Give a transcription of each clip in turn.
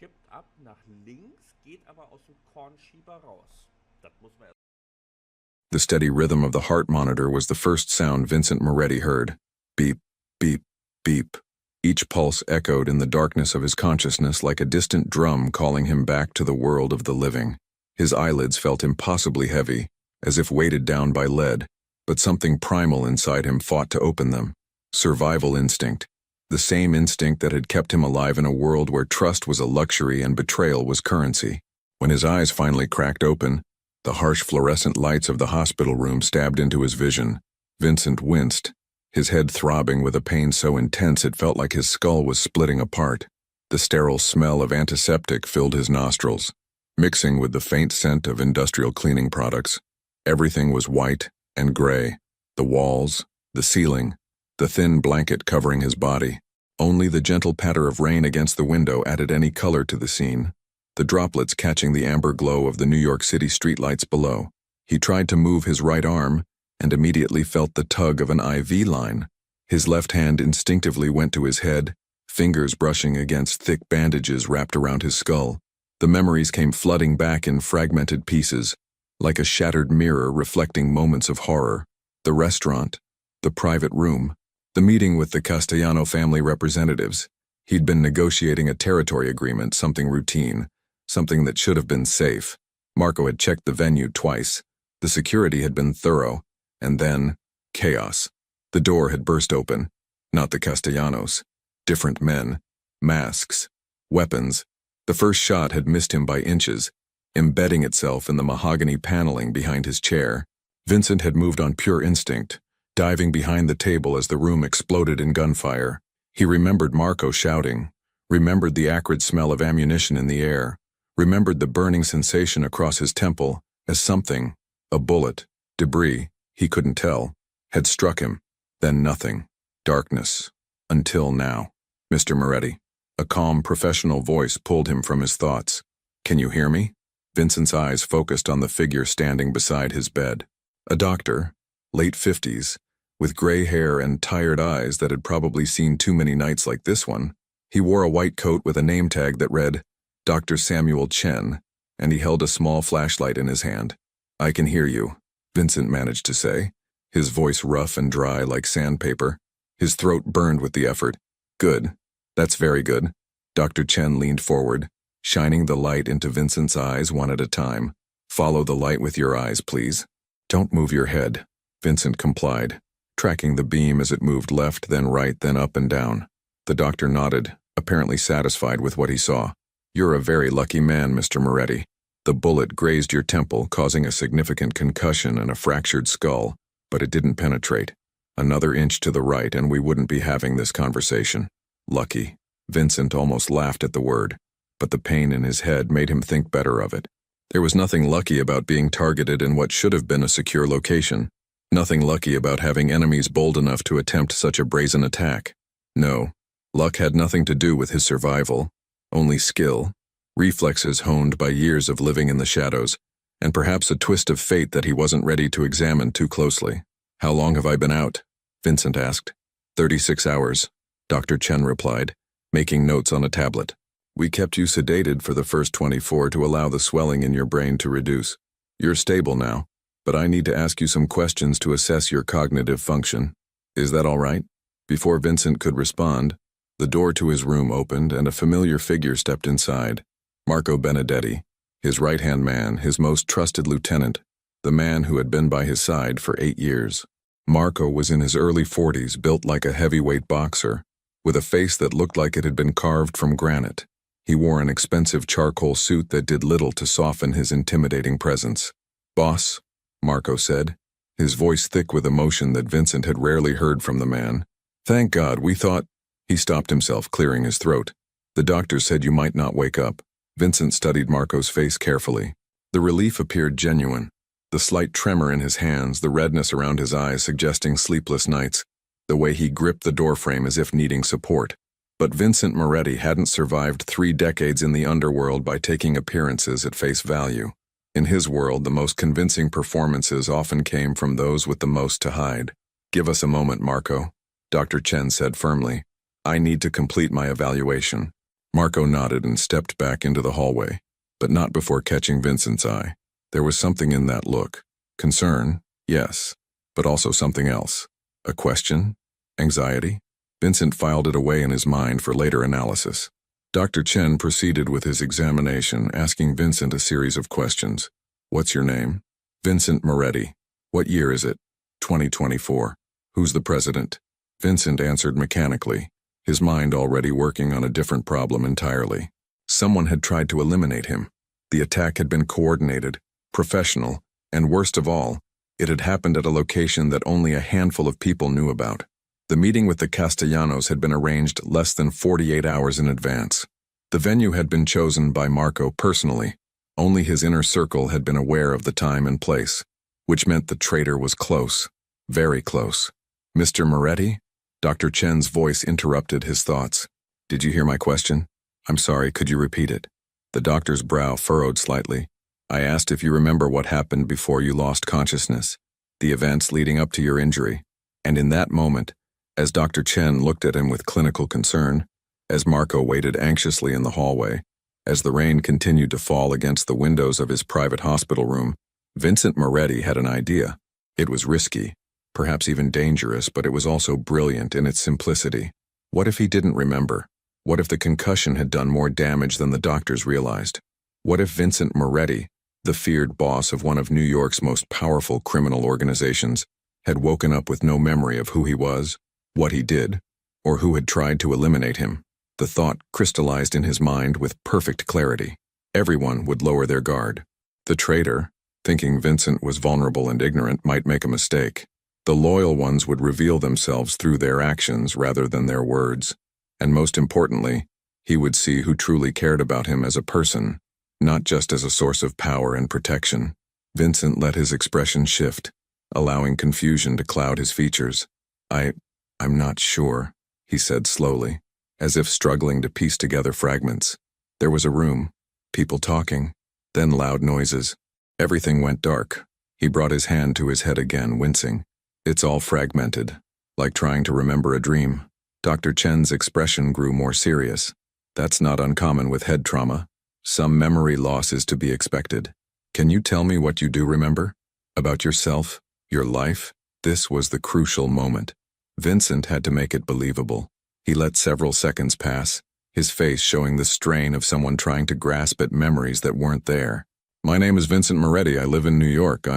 kippt ab nach links, geht aber aus dem Kornschieber raus. Das muss man erst. The steady rhythm of the heart monitor was the first sound Vincent Moretti heard. Beep, beep, beep. Each pulse echoed in the darkness of his consciousness like a distant drum calling him back to the world of the living. His eyelids felt impossibly heavy, as if weighted down by lead, but something primal inside him fought to open them. Survival instinct. The same instinct that had kept him alive in a world where trust was a luxury and betrayal was currency. When his eyes finally cracked open, the harsh fluorescent lights of the hospital room stabbed into his vision. Vincent winced, his head throbbing with a pain so intense it felt like his skull was splitting apart. The sterile smell of antiseptic filled his nostrils, mixing with the faint scent of industrial cleaning products. Everything was white and gray. The walls, the ceiling, the thin blanket covering his body. Only the gentle patter of rain against the window added any color to the scene, the droplets catching the amber glow of the New York City streetlights below. He tried to move his right arm and immediately felt the tug of an IV line. His left hand instinctively went to his head, fingers brushing against thick bandages wrapped around his skull. The memories came flooding back in fragmented pieces, like a shattered mirror reflecting moments of horror. The restaurant, the private room, the meeting with the Castellano family representatives. He'd been negotiating a territory agreement, something routine, something that should have been safe. Marco had checked the venue twice. The security had been thorough, and then chaos. The door had burst open. Not the Castellanos. Different men, masks, weapons. The first shot had missed him by inches, embedding itself in the mahogany paneling behind his chair. Vincent had moved on pure instinct, diving behind the table as the room exploded in gunfire. He remembered Marco shouting, remembered the acrid smell of ammunition in the air, remembered the burning sensation across his temple as something, a bullet, debris, he couldn't tell, had struck him. Then nothing. Darkness. Until now. Mr. Moretti. A calm, professional voice pulled him from his thoughts. Can you hear me? Vincent's eyes focused on the figure standing beside his bed. A doctor, late 50s, with gray hair and tired eyes that had probably seen too many nights like this one. He wore a white coat with a name tag that read, Dr. Samuel Chen, and he held a small flashlight in his hand. I can hear you, Vincent managed to say, his voice rough and dry like sandpaper. His throat burned with the effort. Good. That's very good. Dr. Chen leaned forward, shining the light into Vincent's eyes one at a time. Follow the light with your eyes, please. Don't move your head. Vincent complied, tracking the beam as it moved left, then right, then up and down. The doctor nodded, apparently satisfied with what he saw. You're a very lucky man, Mr. Moretti. The bullet grazed your temple, causing a significant concussion and a fractured skull, but it didn't penetrate. Another inch to the right and we wouldn't be having this conversation. Lucky. Vincent almost laughed at the word, but the pain in his head made him think better of it. There was nothing lucky about being targeted in what should have been a secure location. Nothing lucky about having enemies bold enough to attempt such a brazen attack. No, luck had nothing to do with his survival, only skill, reflexes honed by years of living in the shadows, and perhaps a twist of fate that he wasn't ready to examine too closely. How long have I been out? Vincent asked. 36 hours, Dr. Chen replied, making notes on a tablet. We kept you sedated for the first 24 to allow the swelling in your brain to reduce. You're stable now, but I need to ask you some questions to assess your cognitive function. Is that all right? Before Vincent could respond, the door to his room opened and a familiar figure stepped inside. Marco Benedetti, his right-hand man, his most trusted lieutenant, the man who had been by his side for 8 years. Marco was in his early 40s, built like a heavyweight boxer, with a face that looked like it had been carved from granite. He wore an expensive charcoal suit that did little to soften his intimidating presence. Boss, Marco said, his voice thick with emotion that Vincent had rarely heard from the man. Thank God, we thought... He stopped himself, clearing his throat. The doctor said you might not wake up. Vincent studied Marco's face carefully. The relief appeared genuine. The slight tremor in his hands, the redness around his eyes suggesting sleepless nights, the way he gripped the doorframe as if needing support. But Vincent Moretti hadn't survived 3 decades in the underworld by taking appearances at face value. In his world, the most convincing performances often came from those with the most to hide. Give us a moment, Marco, Dr. Chen said firmly. I need to complete my evaluation. Marco nodded and stepped back into the hallway, but not before catching Vincent's eye. There was something in that look. Concern, yes, but also something else. A question? Anxiety? Vincent filed it away in his mind for later analysis. Dr. Chen proceeded with his examination, asking Vincent a series of questions. What's your name? Vincent Moretti. What year is it? 2024. Who's the president? Vincent answered mechanically, his mind already working on a different problem entirely. Someone had tried to eliminate him. The attack had been coordinated, professional, and worst of all, it had happened at a location that only a handful of people knew about. The meeting with the Castellanos had been arranged less than 48 hours in advance. The venue had been chosen by Marco personally. Only his inner circle had been aware of the time and place, which meant the traitor was close, very close. Mr. Moretti? Dr. Chen's voice interrupted his thoughts. Did you hear my question? I'm sorry, could you repeat it? The doctor's brow furrowed slightly. I asked if you remember what happened before you lost consciousness, the events leading up to your injury. And in that moment, as Dr. Chen looked at him with clinical concern, as Marco waited anxiously in the hallway, as the rain continued to fall against the windows of his private hospital room, Vincent Moretti had an idea. It was risky, perhaps even dangerous, but it was also brilliant in its simplicity. What if he didn't remember? What if the concussion had done more damage than the doctors realized? What if Vincent Moretti, the feared boss of one of New York's most powerful criminal organizations, had woken up with no memory of who he was, what he did, or who had tried to eliminate him? The thought crystallized in his mind with perfect clarity. Everyone would lower their guard. The traitor, thinking Vincent was vulnerable and ignorant, might make a mistake. The loyal ones would reveal themselves through their actions rather than their words. And most importantly, he would see who truly cared about him as a person, not just as a source of power and protection. Vincent let his expression shift, allowing confusion to cloud his features. I'm not sure, he said slowly, as if struggling to piece together fragments. There was a room, people talking, then loud noises. Everything went dark. He brought his hand to his head again, wincing. It's all fragmented, like trying to remember a dream. Dr. Chen's expression grew more serious. That's not uncommon with head trauma. Some memory loss is to be expected. Can you tell me what you do remember? About yourself? Your life? This was the crucial moment. Vincent had to make it believable. He let several seconds pass, his face showing the strain of someone trying to grasp at memories that weren't there. My name is Vincent Moretti. I live in New York.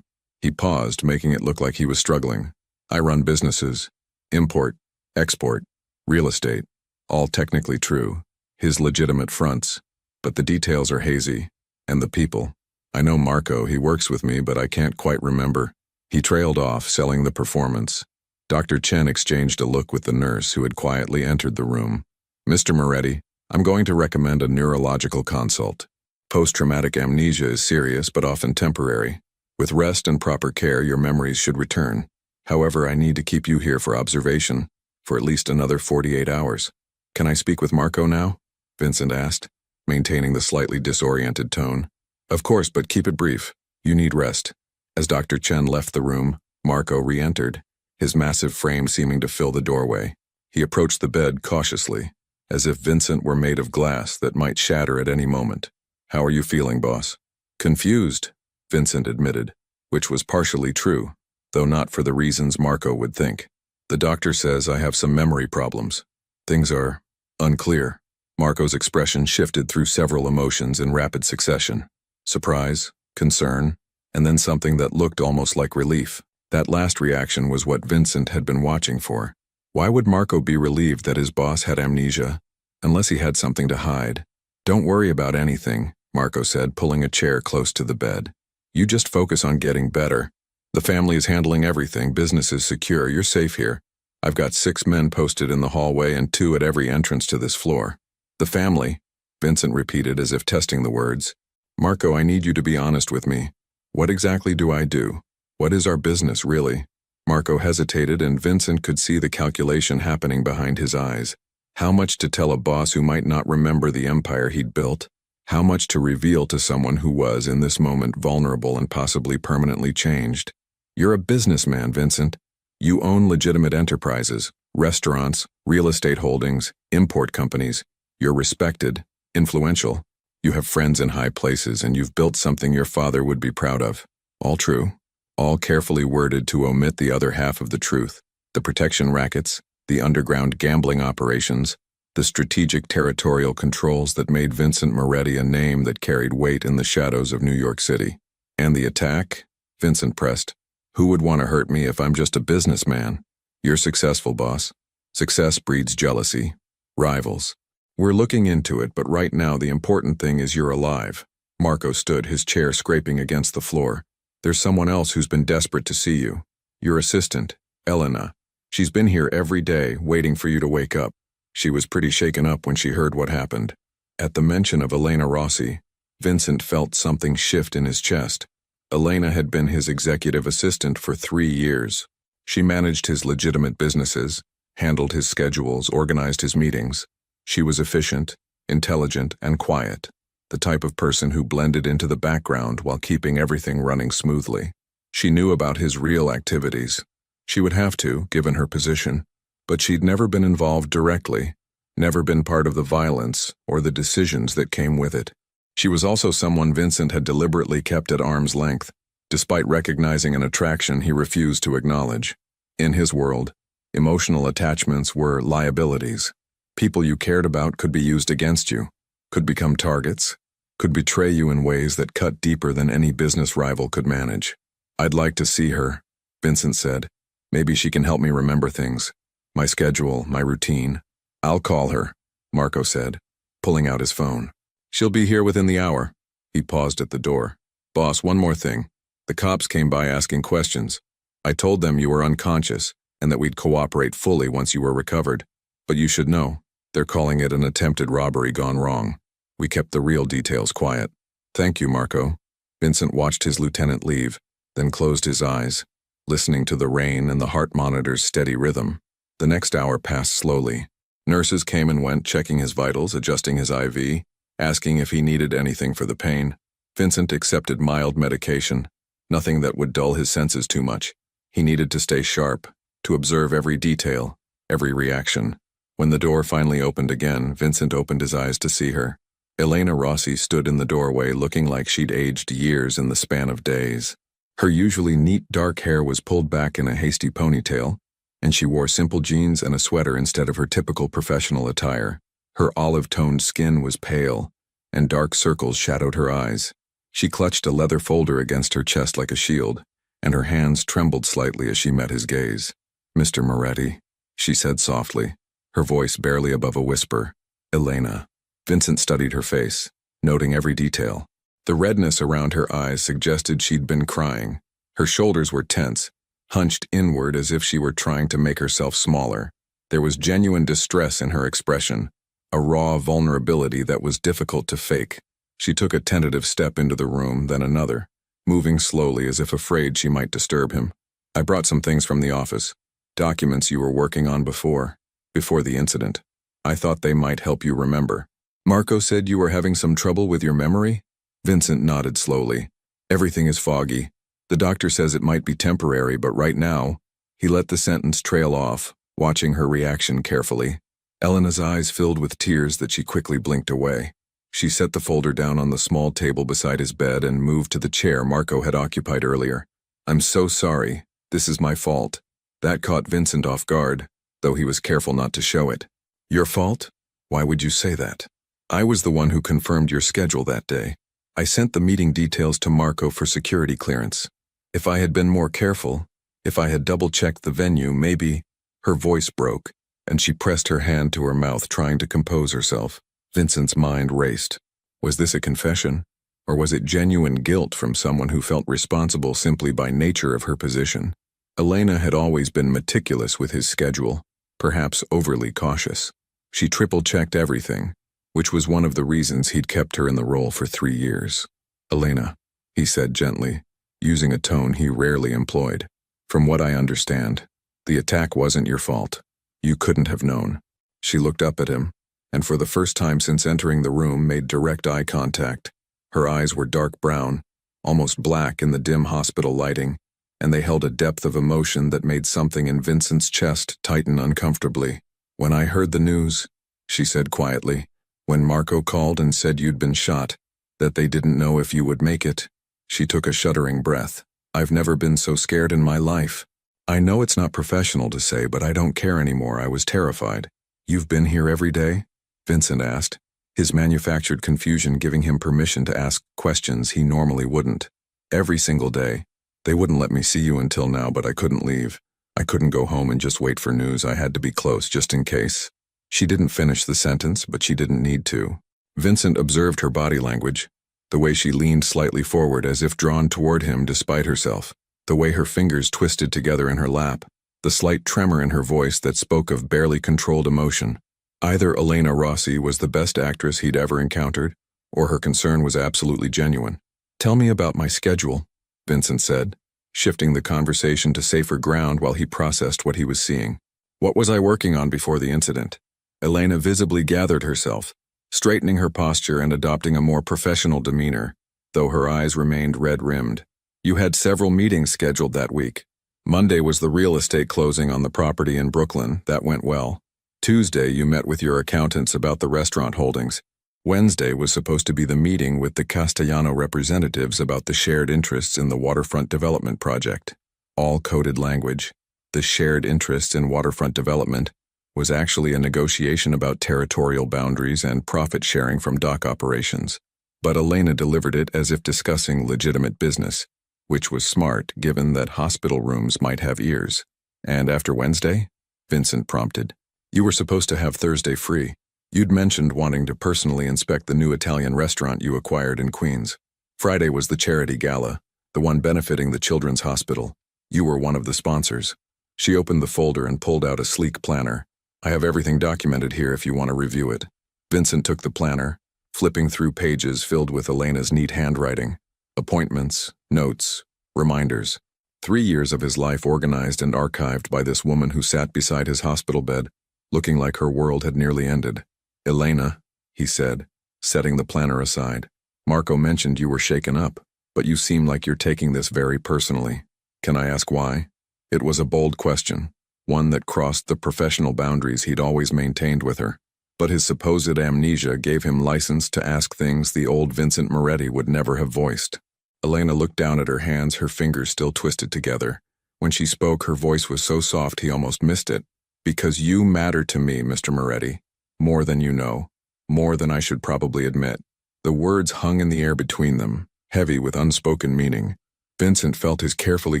He paused, making it look like he was struggling. I run businesses. Import, export, real estate. All technically true. His legitimate fronts. But the details are hazy. And the people. I know Marco. He works with me, but I can't quite remember. He trailed off, selling the performance. Dr. Chen exchanged a look with the nurse who had quietly entered the room. Mr. Moretti, I'm going to recommend a neurological consult. Post-traumatic amnesia is serious but often temporary. With rest and proper care, your memories should return. However, I need to keep you here for observation for at least another 48 hours. Can I speak with Marco now? Vincent asked, maintaining the slightly disoriented tone. Of course, but keep it brief. You need rest. As Dr. Chen left the room, Marco re-entered, his massive frame seeming to fill the doorway. He approached the bed cautiously, as if Vincent were made of glass that might shatter at any moment. How are you feeling, boss? Confused, Vincent admitted, which was partially true, though not for the reasons Marco would think. The doctor says I have some memory problems. Things are unclear. Marco's expression shifted through several emotions in rapid succession. Surprise, concern, and then something that looked almost like relief. That last reaction was what Vincent had been watching for. Why would Marco be relieved that his boss had amnesia, unless he had something to hide? Don't worry about anything, Marco said, pulling a chair close to the bed. You just focus on getting better. The family is handling everything, business is secure, you're safe here. I've got 6 men posted in the hallway and 2 at every entrance to this floor. The family, Vincent repeated as if testing the words. Marco, I need you to be honest with me. What exactly do I do? What is our business, really? Marco hesitated, and Vincent could see the calculation happening behind his eyes. How much to tell a boss who might not remember the empire he'd built? How much to reveal to someone who was, in this moment, vulnerable and possibly permanently changed? You're a businessman, Vincent. You own legitimate enterprises, restaurants, real estate holdings, import companies. You're respected, influential. You have friends in high places and you've built something your father would be proud of. All true. All carefully worded to omit the other half of the truth. The protection rackets, the underground gambling operations, the strategic territorial controls that made Vincent Moretti a name that carried weight in the shadows of New York City. And the attack? Vincent pressed. Who would want to hurt me if I'm just a businessman? You're successful, boss. Success breeds jealousy. Rivals. We're looking into it, but right now the important thing is you're alive. Marco stood, his chair scraping against the floor. There's someone else who's been desperate to see you. Your assistant, Elena. She's been here every day, waiting for you to wake up. She was pretty shaken up when she heard what happened. At the mention of Elena Rossi, Vincent felt something shift in his chest. Elena had been his executive assistant for 3 years. She managed his legitimate businesses, handled his schedules, organized his meetings. She was efficient, intelligent, and quiet, the type of person who blended into the background while keeping everything running smoothly. She knew about his real activities. She would have to, given her position, but she'd never been involved directly, never been part of the violence or the decisions that came with it. She was also someone Vincent had deliberately kept at arm's length. Despite recognizing an attraction he refused to acknowledge. In his world, emotional attachments were liabilities. People you cared about could be used against you, could become targets, could betray you in ways that cut deeper than any business rival could manage. I'd like to see her, Vincent said. Maybe she can help me remember things. My schedule, my routine. I'll call her, Marco said, pulling out his phone. She'll be here within the hour. He paused at the door. Boss, one more thing. The cops came by asking questions. I told them you were unconscious and that we'd cooperate fully once you were recovered. But you should know, they're calling it an attempted robbery gone wrong. We kept the real details quiet. Thank you, Marco. Vincent watched his lieutenant leave, then closed his eyes, listening to the rain and the heart monitor's steady rhythm. The next hour passed slowly. Nurses came and went, checking his vitals, adjusting his IV, asking if he needed anything for the pain. Vincent accepted mild medication, nothing that would dull his senses too much. He needed to stay sharp, to observe every detail, every reaction. When the door finally opened again, Vincent opened his eyes to see her. Elena Rossi stood in the doorway looking like she'd aged years in the span of days. Her usually neat dark hair was pulled back in a hasty ponytail, and she wore simple jeans and a sweater instead of her typical professional attire. Her olive-toned skin was pale, and dark circles shadowed her eyes. She clutched a leather folder against her chest like a shield, and her hands trembled slightly as she met his gaze. Mr. Moretti, she said softly, her voice barely above a whisper. Elena. Vincent studied her face, noting every detail. The redness around her eyes suggested she'd been crying. Her shoulders were tense, hunched inward as if she were trying to make herself smaller. There was genuine distress in her expression, a raw vulnerability that was difficult to fake. She took a tentative step into the room, then another, moving slowly as if afraid she might disturb him. I brought some things from the office, documents you were working on before the incident. I thought they might help you remember. Marco said you were having some trouble with your memory? Vincent nodded slowly. Everything is foggy. The doctor says it might be temporary, but right now, he let the sentence trail off, watching her reaction carefully. Elena's eyes filled with tears that she quickly blinked away. She set the folder down on the small table beside his bed and moved to the chair Marco had occupied earlier. I'm so sorry. This is my fault. That caught Vincent off guard, though he was careful not to show it. Your fault? Why would you say that? I was the one who confirmed your schedule that day. I sent the meeting details to Marco for security clearance. If I had been more careful, if I had double-checked the venue, maybe... Her voice broke, and she pressed her hand to her mouth, trying to compose herself. Vincent's mind raced. Was this a confession? Or was it genuine guilt from someone who felt responsible simply by nature of her position? Elena had always been meticulous with his schedule, perhaps overly cautious. She triple-checked everything, which was one of the reasons he'd kept her in the role for 3 years. Elena, he said gently, using a tone he rarely employed. From what I understand, the attack wasn't your fault. You couldn't have known. She looked up at him, and for the first time since entering the room made direct eye contact. Her eyes were dark brown, almost black in the dim hospital lighting, and they held a depth of emotion that made something in Vincent's chest tighten uncomfortably. When I heard the news, she said quietly, When Marco called and said you'd been shot, that they didn't know if you would make it, she took a shuddering breath. I've never been so scared in my life. I know it's not professional to say, but I don't care anymore. I was terrified. You've been here every day? Vincent asked, his manufactured confusion giving him permission to ask questions he normally wouldn't. Every single day. They wouldn't let me see you until now, but I couldn't leave. I couldn't go home and just wait for news. I had to be close just in case. She didn't finish the sentence, but she didn't need to. Vincent observed her body language, the way she leaned slightly forward as if drawn toward him despite herself, the way her fingers twisted together in her lap, the slight tremor in her voice that spoke of barely controlled emotion. Either Elena Rossi was the best actress he'd ever encountered, or her concern was absolutely genuine. Tell me about my schedule, Vincent said, shifting the conversation to safer ground while he processed what he was seeing. What was I working on before the incident? Elena visibly gathered herself, straightening her posture and adopting a more professional demeanor, though her eyes remained red-rimmed. You had several meetings scheduled that week. Monday was the real estate closing on the property in Brooklyn. That went well. Tuesday, you met with your accountants about the restaurant holdings. Wednesday was supposed to be the meeting with the Castellano representatives about the shared interests in the waterfront development project. All coded language. The shared interests in waterfront development was actually a negotiation about territorial boundaries and profit sharing from dock operations. But Elena delivered it as if discussing legitimate business, which was smart given that hospital rooms might have ears. And after Wednesday? Vincent prompted. You were supposed to have Thursday free. You'd mentioned wanting to personally inspect the new Italian restaurant you acquired in Queens. Friday was the charity gala, the one benefiting the Children's Hospital. You were one of the sponsors. She opened the folder and pulled out a sleek planner. I have everything documented here if you want to review it. Vincent took the planner, flipping through pages filled with Elena's neat handwriting. Appointments, notes, reminders. 3 years of his life organized and archived by this woman who sat beside his hospital bed, looking like her world had nearly ended. Elena, he said, setting the planner aside. Marco mentioned you were shaken up, but you seem like you're taking this very personally. Can I ask why? It was a bold question, one that crossed the professional boundaries he'd always maintained with her. But his supposed amnesia gave him license to ask things the old Vincent Moretti would never have voiced. Elena looked down at her hands, her fingers still twisted together. When she spoke, her voice was so soft he almost missed it. Because you matter to me, Mr. Moretti. More than you know. More than I should probably admit. The words hung in the air between them, heavy with unspoken meaning. Vincent felt his carefully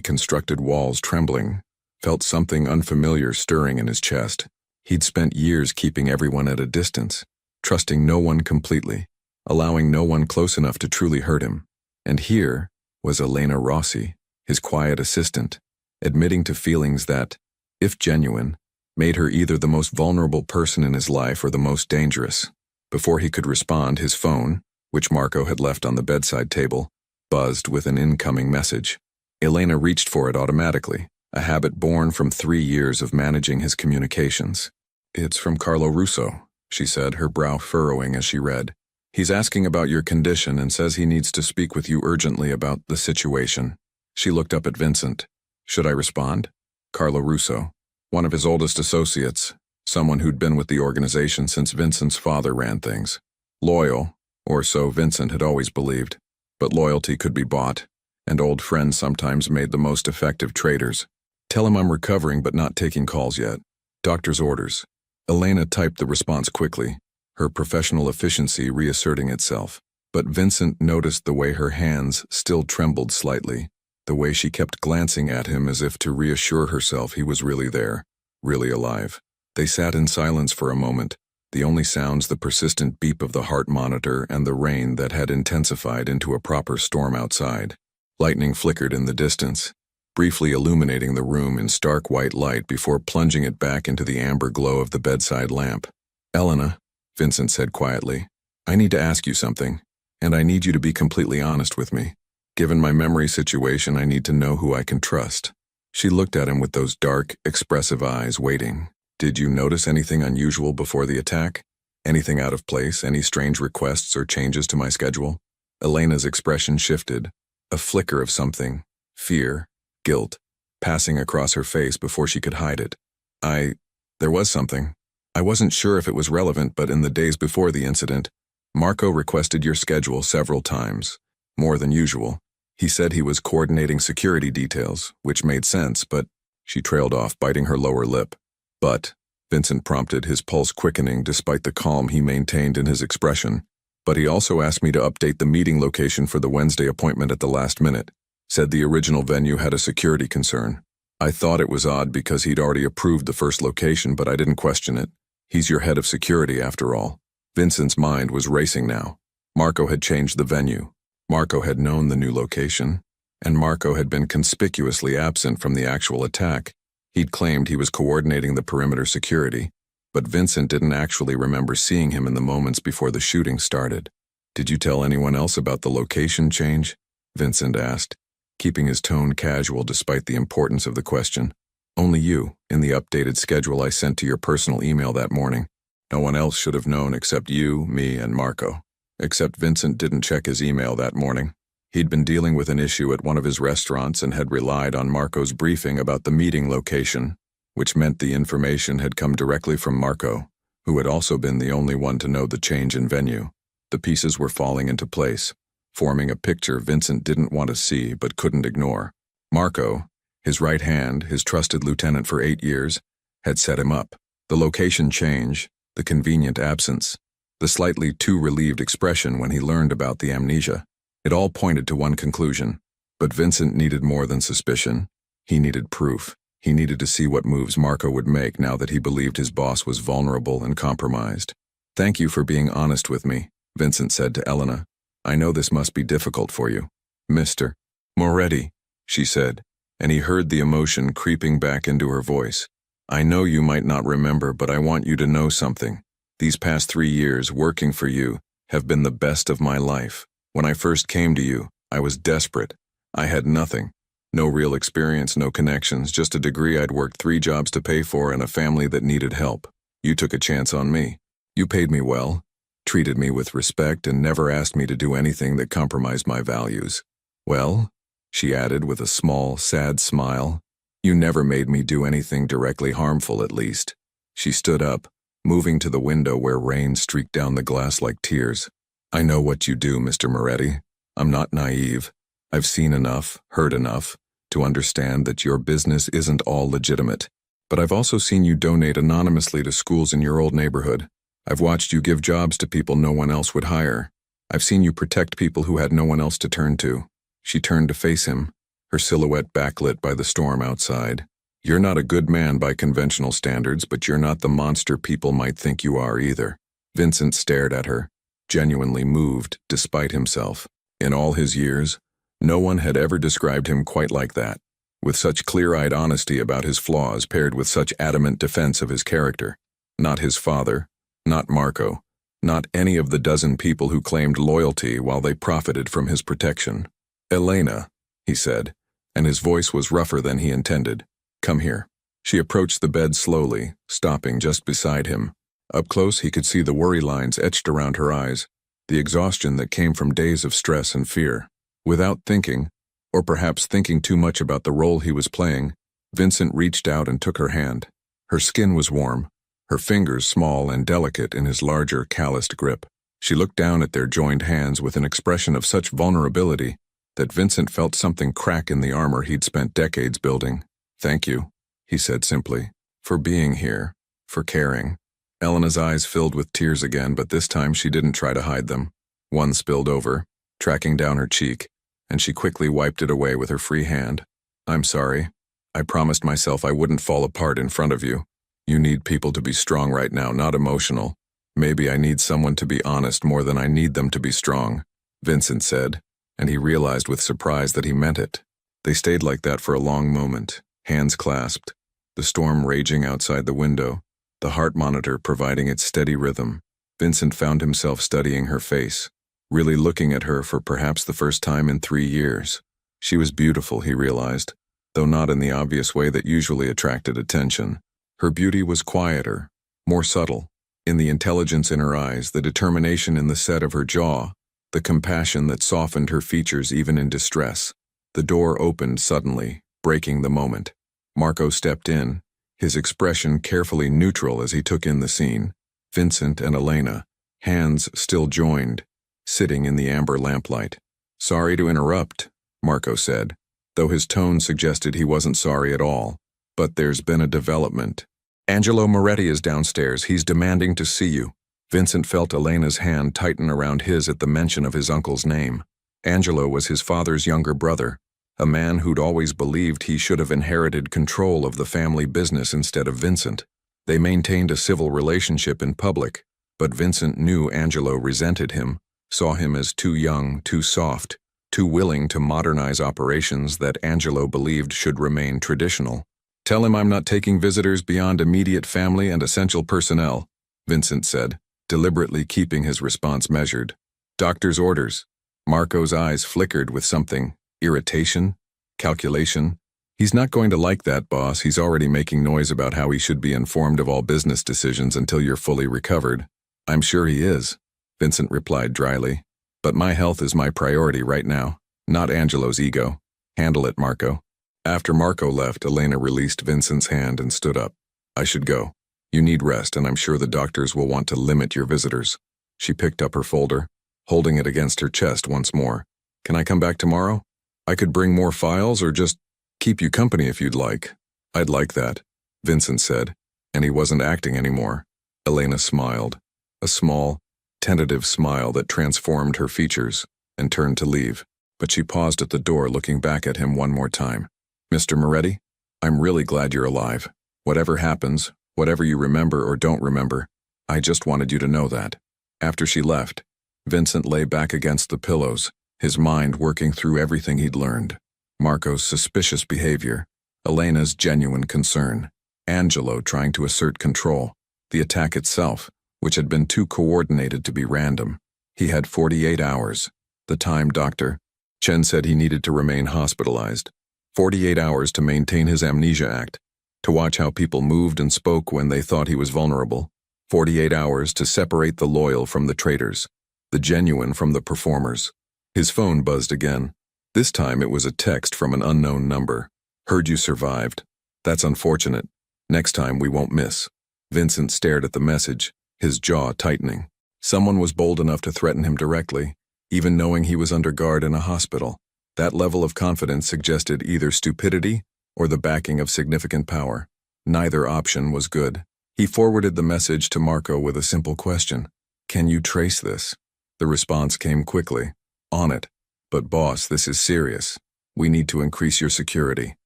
constructed walls trembling, felt something unfamiliar stirring in his chest. He'd spent years keeping everyone at a distance, trusting no one completely, allowing no one close enough to truly hurt him. And here was Elena Rossi, his quiet assistant, admitting to feelings that, if genuine, made her either the most vulnerable person in his life or the most dangerous. Before he could respond, his phone, which Marco had left on the bedside table, buzzed with an incoming message. Elena reached for it automatically, a habit born from 3 years of managing his communications. It's from Carlo Russo, she said, her brow furrowing as she read. He's asking about your condition and says he needs to speak with you urgently about the situation. She looked up at Vincent. Should I respond? Carlo Russo, one of his oldest associates, someone who'd been with the organization since Vincent's father ran things. Loyal, or so Vincent had always believed. But loyalty could be bought, and old friends sometimes made the most effective traders. Tell him I'm recovering but not taking calls yet. Doctor's orders. Elena typed the response quickly, her professional efficiency reasserting itself. But Vincent noticed the way her hands still trembled slightly, the way she kept glancing at him as if to reassure herself he was really there, really alive. They sat in silence for a moment, the only sounds the persistent beep of the heart monitor and the rain that had intensified into a proper storm outside. Lightning flickered in the distance, briefly illuminating the room in stark white light before plunging it back into the amber glow of the bedside lamp. Elena, Vincent said quietly, I need to ask you something, and I need you to be completely honest with me. Given my memory situation, I need to know who I can trust. She looked at him with those dark, expressive eyes, waiting. Did you notice anything unusual before the attack? Anything out of place? Any strange requests or changes to my schedule? Elena's expression shifted, a flicker of something, fear, guilt, passing across her face before she could hide it. There was something. I wasn't sure if it was relevant, but in the days before the incident, Marco requested your schedule several times, more than usual. He said he was coordinating security details, which made sense, but she trailed off, biting her lower lip. But, Vincent prompted, his pulse quickening despite the calm he maintained in his expression. But he also asked me to update the meeting location for the Wednesday appointment at the last minute. Said the original venue had a security concern. I thought it was odd because he'd already approved the first location, but I didn't question it. He's your head of security, after all. Vincent's mind was racing now. Marco had changed the venue. Marco had known the new location. And Marco had been conspicuously absent from the actual attack. He'd claimed he was coordinating the perimeter security, but Vincent didn't actually remember seeing him in the moments before the shooting started. Did you tell anyone else about the location change? Vincent asked, keeping his tone casual despite the importance of the question. Only you, in the updated schedule I sent to your personal email that morning. No one else should have known except you, me, and Marco. Except Vincent didn't check his email that morning. He'd been dealing with an issue at one of his restaurants and had relied on Marco's briefing about the meeting location, which meant the information had come directly from Marco, who had also been the only one to know the change in venue. The pieces were falling into place, forming a picture Vincent didn't want to see but couldn't ignore. Marco, his right hand, his trusted lieutenant for 8 years, had set him up. The location change, the convenient absence, the slightly too relieved expression when he learned about the amnesia. It all pointed to one conclusion. But Vincent needed more than suspicion. He needed proof. He needed to see what moves Marco would make now that he believed his boss was vulnerable and compromised. Thank you for being honest with me, Vincent said to Elena. I know this must be difficult for you. Mr. Moretti, she said, and he heard the emotion creeping back into her voice. I know you might not remember, but I want you to know something. These past 3 years working for you have been the best of my life. When I first came to you, I was desperate. I had nothing. No real experience, no connections, just a degree I'd worked 3 jobs to pay for and a family that needed help. You took a chance on me. You paid me well, treated me with respect, and never asked me to do anything that compromised my values. Well, she added with a small, sad smile, you never made me do anything directly harmful, at least. She stood up, moving to the window where rain streaked down the glass like tears. I know what you do, Mr. Moretti. I'm not naive. I've seen enough, heard enough, to understand that your business isn't all legitimate. But I've also seen you donate anonymously to schools in your old neighborhood. I've watched you give jobs to people no one else would hire. I've seen you protect people who had no one else to turn to. She turned to face him, her silhouette backlit by the storm outside. You're not a good man by conventional standards, but you're not the monster people might think you are either. Vincent stared at her, genuinely moved despite himself. In all his years, no one had ever described him quite like that, with such clear-eyed honesty about his flaws paired with such adamant defense of his character. Not his father, not Marco, not any of the dozen people who claimed loyalty while they profited from his protection. Elena, he said, and his voice was rougher than he intended. Come here. She approached the bed slowly, stopping just beside him. Up close, he could see the worry lines etched around her eyes, the exhaustion that came from days of stress and fear. Without thinking, or perhaps thinking too much about the role he was playing, Vincent reached out and took her hand. Her skin was warm, her fingers small and delicate in his larger, calloused grip. She looked down at their joined hands with an expression of such vulnerability that Vincent felt something crack in the armor he'd spent decades building. Thank you, he said simply, for being here, for caring. Elena's eyes filled with tears again, but this time she didn't try to hide them. One spilled over, tracking down her cheek, and she quickly wiped it away with her free hand. I'm sorry. I promised myself I wouldn't fall apart in front of you. You need people to be strong right now, not emotional. Maybe I need someone to be honest more than I need them to be strong, Vincent said, and he realized with surprise that he meant it. They stayed like that for a long moment, hands clasped, the storm raging outside the window, the heart monitor providing its steady rhythm. Vincent found himself studying her face, really looking at her for perhaps the first time in 3 years. She was beautiful, he realized, though not in the obvious way that usually attracted attention. Her beauty was quieter, more subtle, in the intelligence in her eyes, the determination in the set of her jaw, the compassion that softened her features even in distress. The door opened suddenly, breaking the moment. Marco stepped in, his expression carefully neutral as he took in the scene. Vincent and Elena, hands still joined, sitting in the amber lamplight. "Sorry to interrupt," Marco said, though his tone suggested he wasn't sorry at all. "But there's been a development. Angelo Moretti is downstairs. He's demanding to see you." Vincent felt Elena's hand tighten around his at the mention of his uncle's name. Angelo was his father's younger brother, a man who'd always believed he should have inherited control of the family business instead of Vincent. They maintained a civil relationship in public, but Vincent knew Angelo resented him, saw him as too young, too soft, too willing to modernize operations that Angelo believed should remain traditional. "Tell him I'm not taking visitors beyond immediate family and essential personnel," Vincent said, deliberately keeping his response measured. "Doctor's orders." Marco's eyes flickered with something. Irritation? Calculation? "He's not going to like that, boss. He's already making noise about how he should be informed of all business decisions until you're fully recovered." "I'm sure he is," Vincent replied dryly. "But my health is my priority right now, not Angelo's ego. Handle it, Marco." After Marco left, Elena released Vincent's hand and stood up. "I should go. You need rest, and I'm sure the doctors will want to limit your visitors." She picked up her folder, holding it against her chest once more. "Can I come back tomorrow? I could bring more files or just keep you company if you'd like." "I'd like that," Vincent said, and he wasn't acting anymore. Elena smiled, a small, tentative smile that transformed her features, and turned to leave. But she paused at the door, looking back at him one more time. "Mr. Moretti, I'm really glad you're alive. Whatever happens, whatever you remember or don't remember, I just wanted you to know that." After she left, Vincent lay back against the pillows, his mind working through everything he'd learned. Marco's suspicious behavior, Elena's genuine concern, Angelo trying to assert control, the attack itself, which had been too coordinated to be random. He had 48 hours. The time Dr. Chen said he needed to remain hospitalized. 48 hours to maintain his Amnesia Act, to watch how people moved and spoke when they thought he was vulnerable. 48 hours to separate the loyal from the traitors, the genuine from the performers. His phone buzzed again. This time it was a text from an unknown number. "Heard you survived. That's unfortunate. Next time we won't miss." Vincent stared at the message, his jaw tightening. Someone was bold enough to threaten him directly, even knowing he was under guard in a hospital. That level of confidence suggested either stupidity or the backing of significant power. Neither option was good. He forwarded the message to Marco with a simple question. "Can you trace this?" The response came quickly. "On it. But boss, this is serious. We need to increase your security."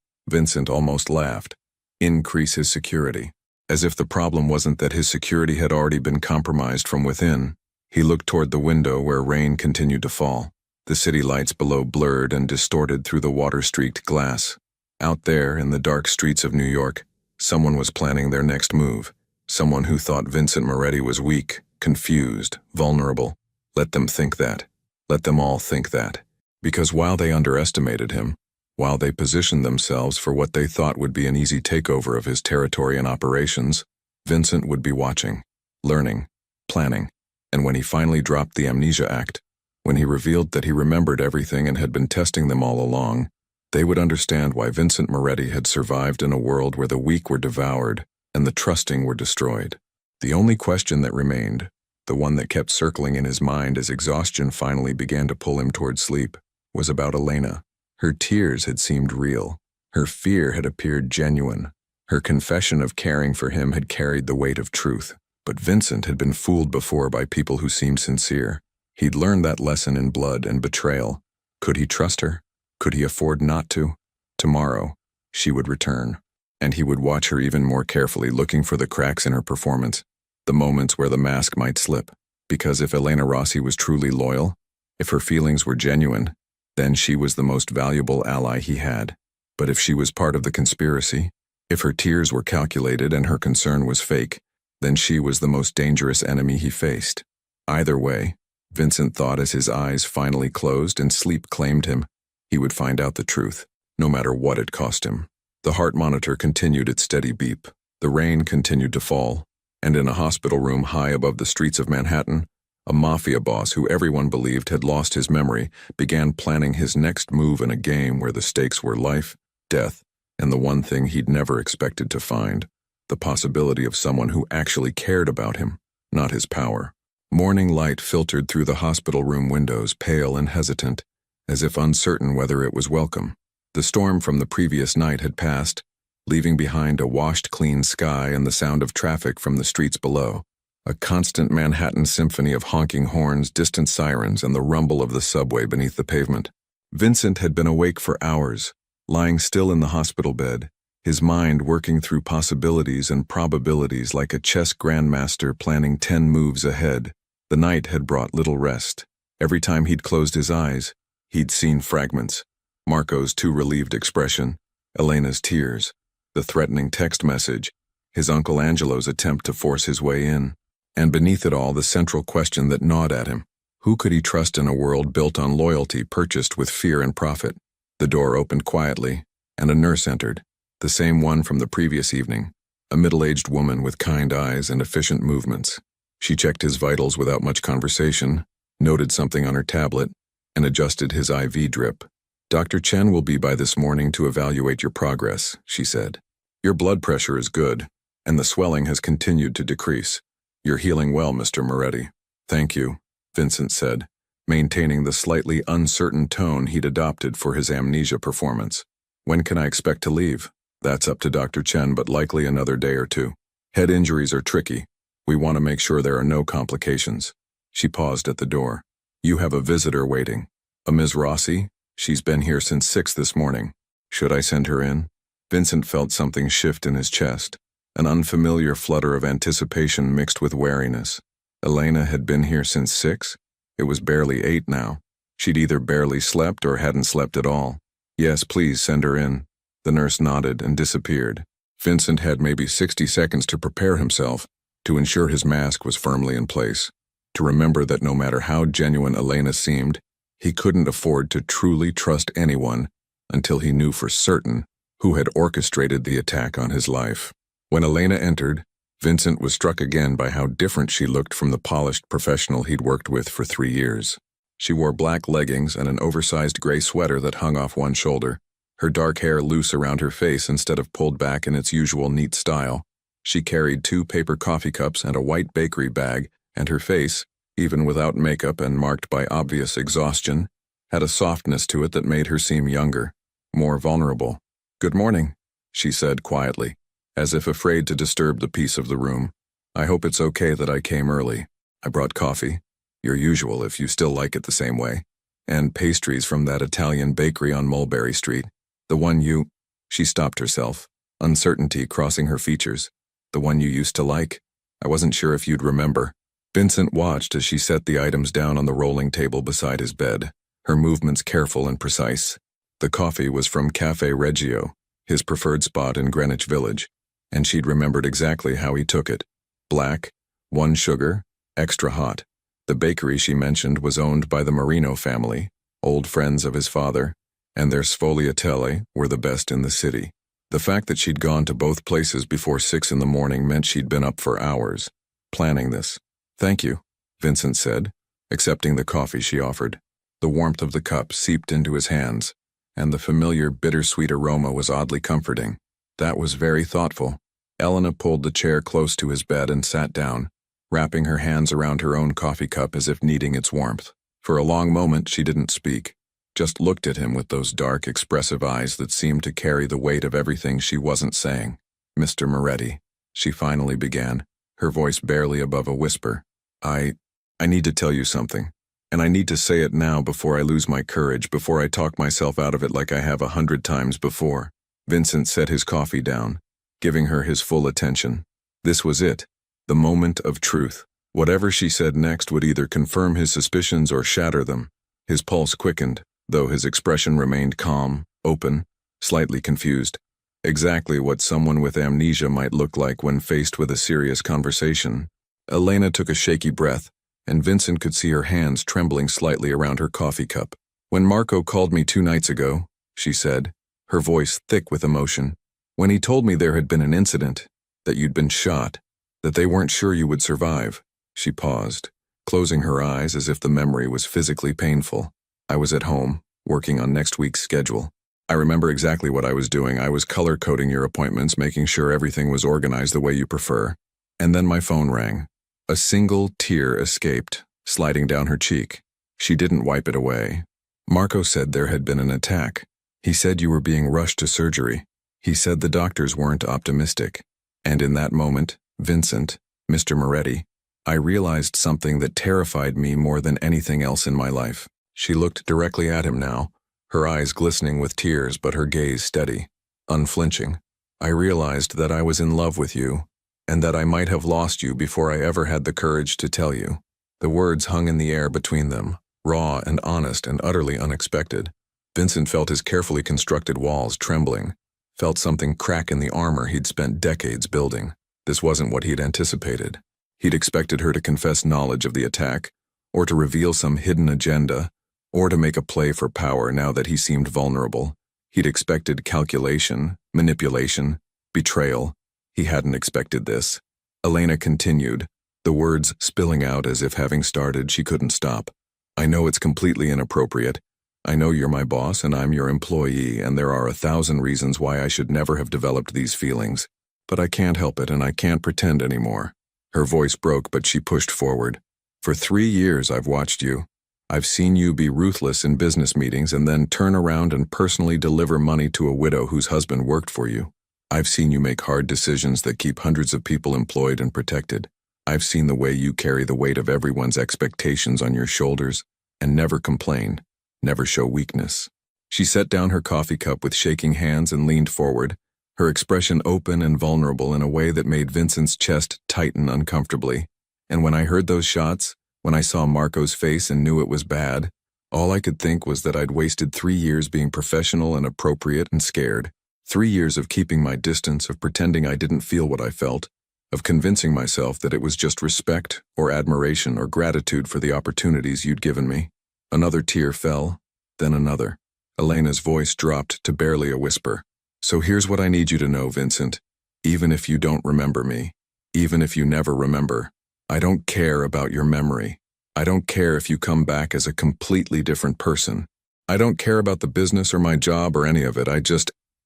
Vincent almost laughed. Increase his security. As if the problem wasn't that his security had already been compromised from within. He looked toward the window where rain continued to fall. The city lights below blurred and distorted through the water-streaked glass. Out there, in the dark streets of New York, someone was planning their next move. Someone who thought Vincent Moretti was weak, confused, vulnerable. Let them think that. Let them all think that. Because while they underestimated him, while they positioned themselves for what they thought would be an easy takeover of his territory and operations, Vincent would be watching, learning, planning. And when he finally dropped the Amnesia Act, when he revealed that he remembered everything and had been testing them all along, they would understand why Vincent Moretti had survived in a world where the weak were devoured and the trusting were destroyed. The only question that remained, the one that kept circling in his mind as exhaustion finally began to pull him toward sleep, was about Elena. Her tears had seemed real. Her fear had appeared genuine. Her confession of caring for him had carried the weight of truth. But Vincent had been fooled before by people who seemed sincere. He'd learned that lesson in blood and betrayal. Could he trust her? Could he afford not to? Tomorrow, she would return, and he would watch her even more carefully, looking for the cracks in her performance, the moments where the mask might slip. Because if Elena Rossi was truly loyal, if her feelings were genuine, then she was the most valuable ally he had. But if she was part of the conspiracy, if her tears were calculated and her concern was fake, then she was the most dangerous enemy he faced. Either way, Vincent thought as his eyes finally closed and sleep claimed him, he would find out the truth, no matter what it cost him. The heart monitor continued its steady beep. The rain continued to fall, and in a hospital room high above the streets of Manhattan, a mafia boss who everyone believed had lost his memory began planning his next move in a game where the stakes were life, death, and the one thing he'd never expected to find, the possibility of someone who actually cared about him, not his power. Morning light filtered through the hospital room windows, pale and hesitant, as if uncertain whether it was welcome. The storm from the previous night had passed, leaving behind a washed clean sky and the sound of traffic from the streets below. A constant Manhattan symphony of honking horns, distant sirens, and the rumble of the subway beneath the pavement. Vincent had been awake for hours, lying still in the hospital bed, his mind working through possibilities and probabilities like a chess grandmaster planning 10 moves ahead. The night had brought little rest. Every time he'd closed his eyes, he'd seen fragments. Marco's too relieved expression, Elena's tears, the threatening text message, his Uncle Angelo's attempt to force his way in, and beneath it all the central question that gnawed at him. Who could he trust in a world built on loyalty purchased with fear and profit? The door opened quietly, and a nurse entered, the same one from the previous evening, a middle-aged woman with kind eyes and efficient movements. She checked his vitals without much conversation, noted something on her tablet, and adjusted his IV drip. "Dr. Chen will be by this morning to evaluate your progress," she said. "Your blood pressure is good, and the swelling has continued to decrease. You're healing well, Mr. Moretti." "Thank you," Vincent said, maintaining the slightly uncertain tone he'd adopted for his amnesia performance. "When can I expect to leave?" "That's up to Dr. Chen, but likely another day or two. Head injuries are tricky. We want to make sure there are no complications." She paused at the door. "You have a visitor waiting. A Ms. Rossi? She's been here since 6 this morning. Should I send her in?" Vincent felt something shift in his chest, an unfamiliar flutter of anticipation mixed with wariness. Elena had been here since 6? It was barely 8 now. She'd either barely slept or hadn't slept at all. "Yes, please send her in." The nurse nodded and disappeared. Vincent had maybe 60 seconds to prepare himself, to ensure his mask was firmly in place, to remember that no matter how genuine Elena seemed, he couldn't afford to truly trust anyone until he knew for certain who had orchestrated the attack on his life. When Elena entered, Vincent was struck again by how different she looked from the polished professional he'd worked with for 3 years. She wore black leggings and an oversized gray sweater that hung off one shoulder, her dark hair loose around her face instead of pulled back in its usual neat style. She carried 2 paper coffee cups and a white bakery bag, and her face, even without makeup and marked by obvious exhaustion, had a softness to it that made her seem younger, more vulnerable. "Good morning," she said quietly, as if afraid to disturb the peace of the room. "I hope it's okay that I came early. I brought coffee, your usual if you still like it the same way, and pastries from that Italian bakery on Mulberry Street. The one you—" She stopped herself, uncertainty crossing her features. "The one you used to like? I wasn't sure if you'd remember." Vincent watched as she set the items down on the rolling table beside his bed, her movements careful and precise. The coffee was from Café Reggio, his preferred spot in Greenwich Village, and she'd remembered exactly how he took it. Black, 1 sugar, extra hot. The bakery she mentioned was owned by the Marino family, old friends of his father, and their sfogliatelle were the best in the city. The fact that she'd gone to both places before 6 in the morning meant she'd been up for hours, planning this. "Thank you," Vincent said, accepting the coffee she offered. The warmth of the cup seeped into his hands, and the familiar bittersweet aroma was oddly comforting. "That was very thoughtful." Elena pulled the chair close to his bed and sat down, wrapping her hands around her own coffee cup as if needing its warmth. For a long moment she didn't speak, just looked at him with those dark, expressive eyes that seemed to carry the weight of everything she wasn't saying. "Mr. Moretti," she finally began, her voice barely above a whisper. I need to tell you something, and I need to say it now before I lose my courage, before I talk myself out of it like I have 100 times before." Vincent set his coffee down, giving her his full attention. This was it, the moment of truth. Whatever she said next would either confirm his suspicions or shatter them. His pulse quickened, though his expression remained calm, open, slightly confused. Exactly what someone with amnesia might look like when faced with a serious conversation. Elena took a shaky breath, and Vincent could see her hands trembling slightly around her coffee cup. "When Marco called me 2 nights ago," she said, her voice thick with emotion, "when he told me there had been an incident, that you'd been shot, that they weren't sure you would survive." She paused, closing her eyes as if the memory was physically painful. "I was at home, working on next week's schedule. I remember exactly what I was doing. I was color-coding your appointments, making sure everything was organized the way you prefer. And then my phone rang. A single tear escaped, sliding down her cheek. She didn't wipe it away. Marco said there had been an attack. He said you were being rushed to surgery. He said the doctors weren't optimistic. And in that moment, Vincent, Mr. Moretti, I realized something that terrified me more than anything else in my life. She looked directly at him now, her eyes glistening with tears but her gaze steady, unflinching. I realized that I was in love with you, and that I might have lost you before I ever had the courage to tell you. The words hung in the air between them, raw and honest and utterly unexpected. Vincent felt his carefully constructed walls trembling, felt something crack in the armor he'd spent decades building. This wasn't what he'd anticipated. He'd expected her to confess knowledge of the attack, or to reveal some hidden agenda, or to make a play for power now that he seemed vulnerable. He'd expected calculation, manipulation, betrayal. He hadn't expected this. Elena continued, the words spilling out as if having started she couldn't stop. I know it's completely inappropriate. I know you're my boss and I'm your employee, and there are 1,000 reasons why I should never have developed these feelings. But I can't help it and I can't pretend anymore. Her voice broke, but she pushed forward. For 3 years I've watched you. I've seen you be ruthless in business meetings and then turn around and personally deliver money to a widow whose husband worked for you. I've seen you make hard decisions that keep hundreds of people employed and protected. I've seen the way you carry the weight of everyone's expectations on your shoulders and never complain, never show weakness. She set down her coffee cup with shaking hands and leaned forward, her expression open and vulnerable in a way that made Vincent's chest tighten uncomfortably. And when I heard those shots, when I saw Marco's face and knew it was bad, all I could think was that I'd wasted 3 years being professional and appropriate and scared. 3 years of keeping my distance, of pretending I didn't feel what I felt, of convincing myself that it was just respect or admiration or gratitude for the opportunities you'd given me. Another tear fell, then another. Elena's voice dropped to barely a whisper. So here's what I need you to know, Vincent. Even if you don't remember me, even if you never remember, I don't care about your memory. I don't care if you come back as a completely different person. I don't care about the business or my job or any of it.